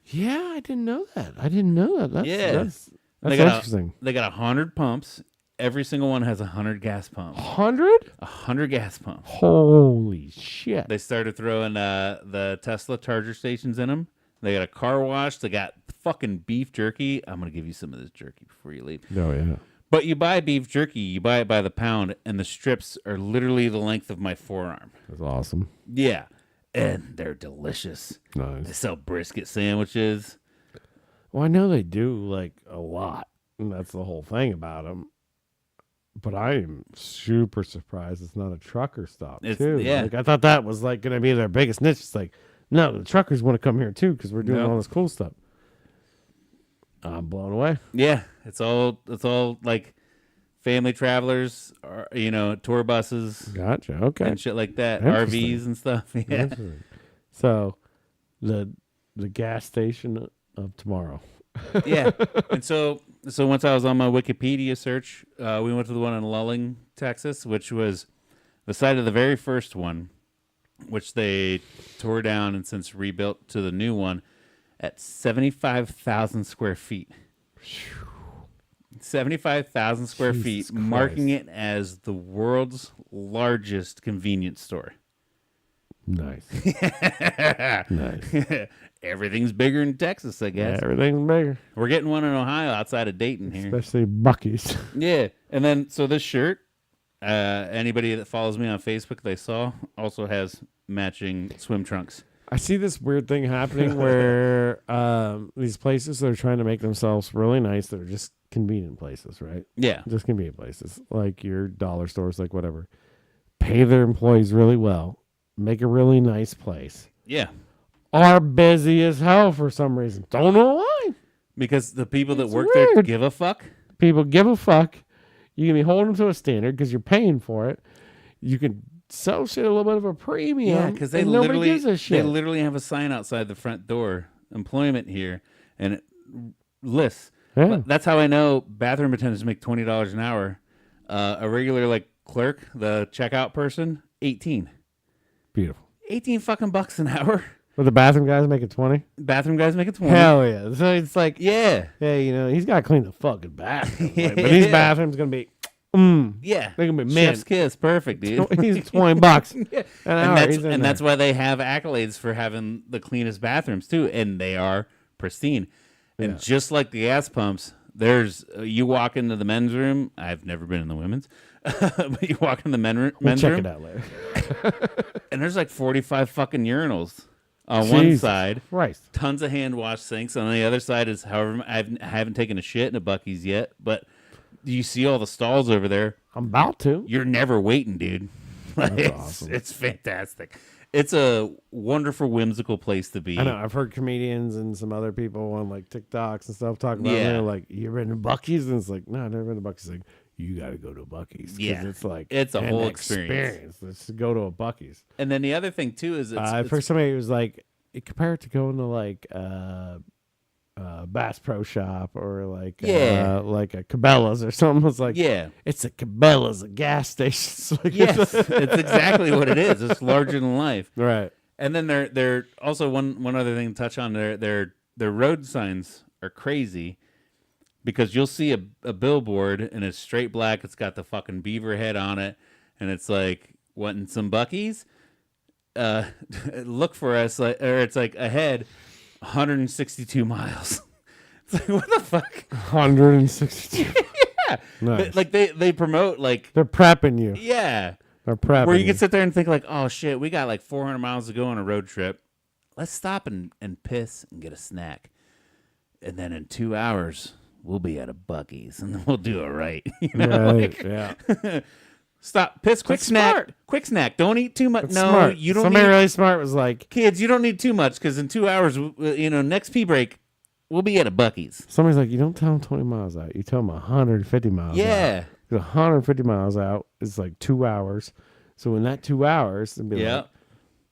Speaker 2: Yeah, I didn't know that. That's That's interesting.
Speaker 1: They got 100 pumps. Every single one has 100 gas pumps.
Speaker 2: 100?
Speaker 1: 100 gas pumps.
Speaker 2: Holy shit.
Speaker 1: They started throwing the Tesla charger stations in them. They got a car wash. They got fucking beef jerky. I'm going to give you some of this jerky before you leave.
Speaker 2: Oh, yeah.
Speaker 1: But you buy beef jerky, you buy it by the pound, and the strips are literally the length of my forearm.
Speaker 2: That's awesome.
Speaker 1: Yeah. And they're delicious.
Speaker 2: Nice.
Speaker 1: They sell brisket sandwiches.
Speaker 2: Well, I know they do, like, a lot. And that's the whole thing about them. But I am super surprised it's not a trucker stop, too.
Speaker 1: Yeah.
Speaker 2: Like, I thought that was, like, going to be their biggest niche. It's like, no, the truckers want to come here, too, because we're doing all this cool stuff. I'm blown away.
Speaker 1: Yeah. It's all like family travelers, or, tour buses.
Speaker 2: Gotcha. Okay.
Speaker 1: And shit like that. RVs and stuff. Yeah.
Speaker 2: So, the gas station of tomorrow.
Speaker 1: Yeah. And so once I was on my Wikipedia search, we went to the one in Lulling, Texas, which was the site of the very first one, which they tore down and since rebuilt to the new one at 75,000 square feet. 75,000 square feet,
Speaker 2: Christ.
Speaker 1: marking it as the world's largest convenience store.
Speaker 2: Nice.
Speaker 1: Nice. Everything's bigger in Texas, I guess.
Speaker 2: Yeah, everything's bigger.
Speaker 1: We're getting one in Ohio outside of Dayton here.
Speaker 2: Especially Buc-ee's.
Speaker 1: Yeah. And then, so this shirt, anybody that follows me on Facebook, they saw, also has matching swim trunks.
Speaker 2: I see this weird thing happening where these places that are trying to make themselves really nice, that are just convenient places, right?
Speaker 1: Yeah.
Speaker 2: Just convenient places, like your dollar stores, like whatever. Pay their employees really well. Make a really nice place.
Speaker 1: Yeah.
Speaker 2: Are busy as hell for some reason. Don't know why.
Speaker 1: Because the people that work
Speaker 2: weird.
Speaker 1: there give a fuck.
Speaker 2: People give a fuck. You can be holding them to a standard because you're paying for it. You can sell shit a little bit of a premium.
Speaker 1: Yeah, because
Speaker 2: nobody gives a shit.
Speaker 1: They literally have a sign outside the front door, employment here, and it lists.
Speaker 2: Yeah.
Speaker 1: That's how I know bathroom attendants make $20 an hour. A regular like clerk, the checkout person, 18.
Speaker 2: Beautiful.
Speaker 1: 18 fucking bucks an hour.
Speaker 2: But the bathroom guys making 20?
Speaker 1: Bathroom guys making 20.
Speaker 2: Hell yeah. So it's like,
Speaker 1: yeah.
Speaker 2: Hey, he's got to clean the fucking bathroom. Like, but these bathrooms going to be,
Speaker 1: yeah.
Speaker 2: they're going to be
Speaker 1: Chef's kiss. Perfect, dude.
Speaker 2: He's $20
Speaker 1: yeah.
Speaker 2: an hour.
Speaker 1: And that's why they have accolades for having the cleanest bathrooms, too. And they are pristine. And just like the gas pumps, there's, you walk into the men's room. I've never been in the women's. But you walk in the men's room.
Speaker 2: Check it out later.
Speaker 1: And there's like 45 fucking urinals. On one side,
Speaker 2: Christ.
Speaker 1: Tons of hand wash sinks. On the other side is, however, I haven't taken a shit in a Buc-ee's yet, but you see all the stalls over there.
Speaker 2: I'm about to.
Speaker 1: You're never waiting, dude.
Speaker 2: That's awesome.
Speaker 1: It's fantastic. It's a wonderful, whimsical place to be.
Speaker 2: I know. I've heard comedians and some other people on like TikToks and stuff talk about it. They're like, you ever been to Buc-ee's? And it's like, no, I've never been to Buc-ee's. Like, you got to go to Buc-ee's.
Speaker 1: Yeah.
Speaker 2: It's like,
Speaker 1: it's a whole experience.
Speaker 2: Let's go to a Buc-ee's.
Speaker 1: And then the other thing, too, is
Speaker 2: I've heard somebody who was like, compare it to going to like Bass Pro Shop or like like a Cabela's or something. It's like, it's a Cabela's, a gas station. Like,
Speaker 1: yes, it's exactly what it is. It's larger than life,
Speaker 2: right?
Speaker 1: And then they're also one other thing to touch on. Their road signs are crazy because you'll see a billboard and it's straight black. It's got the fucking beaver head on it, and it's like, wanting some Buc-ee's? Look for us, or it's like ahead 162 miles. It's like, what the fuck?
Speaker 2: 162.
Speaker 1: Yeah.
Speaker 2: Nice.
Speaker 1: Like they promote like
Speaker 2: they're prepping you.
Speaker 1: Yeah.
Speaker 2: They're prepping
Speaker 1: where you can sit there and think like, oh shit, we got like 400 miles to go on a road trip. Let's stop and piss and get a snack. And then in 2 hours we'll be at a Buc-ee's and then we'll do it right. You know?
Speaker 2: Right. Yeah.
Speaker 1: Stop, piss, quick snack.
Speaker 2: Smart.
Speaker 1: Quick snack. Don't eat too much.
Speaker 2: That's
Speaker 1: no,
Speaker 2: smart.
Speaker 1: you don't.
Speaker 2: Somebody really smart was like,
Speaker 1: kids, you don't need too much because in 2 hours, next pee break, we'll be at a Buc-ee's.
Speaker 2: Somebody's like, you don't tell them 20 miles out. You tell them 150 miles out.
Speaker 1: Yeah.
Speaker 2: 150 miles out is like 2 hours. So in that 2 hours, they'll be like,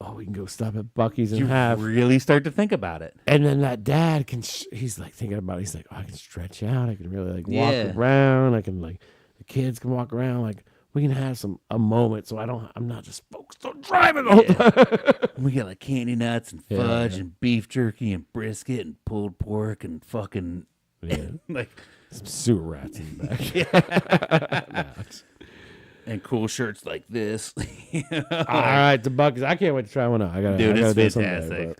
Speaker 2: oh, we can go stop at Buc-ee's and
Speaker 1: you really start to think about it.
Speaker 2: And then that dad he's like thinking about it. He's like, oh, I can stretch out. I can really like walk around. I can like, the kids can walk around. Like, we can have a moment so I'm not just focused on driving all the time.
Speaker 1: We got like candy nuts and fudge and beef jerky and brisket and pulled pork and fucking like
Speaker 2: Some sewer rats in the back.
Speaker 1: And cool shirts like this.
Speaker 2: All right, the Buc-ee's. I can't wait to try one out.
Speaker 1: Dude, it's
Speaker 2: do it
Speaker 1: fantastic.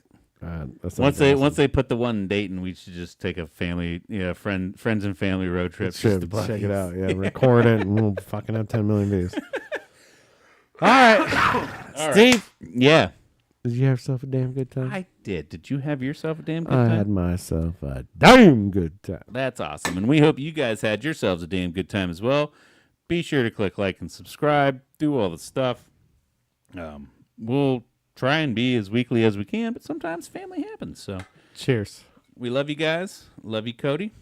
Speaker 2: Someday,
Speaker 1: Once they put the one in Dayton, we should just take a family, friends and family road trip.
Speaker 2: Check it out. Yeah, record it, and we'll fucking have 10 million views. All right, Steve.
Speaker 1: Yeah.
Speaker 2: Did you have yourself a damn good time?
Speaker 1: I did. Did you have yourself a damn good
Speaker 2: I
Speaker 1: time?
Speaker 2: had myself a damn good time.
Speaker 1: That's awesome. And we hope you guys had yourselves a damn good time as well. Be sure to click like and subscribe. Do all the stuff. We'll try and be as weekly as we can, but sometimes family happens. So
Speaker 2: cheers.
Speaker 1: We love you guys. Love you, Cody.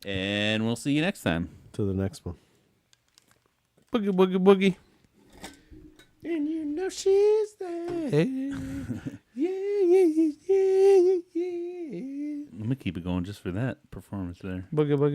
Speaker 1: And we'll see you next time.
Speaker 2: To the next one.
Speaker 1: Boogie, boogie, boogie.
Speaker 2: And you know she's there. yeah.
Speaker 1: Let me keep it going just for that performance there.
Speaker 2: Boogie, boogie.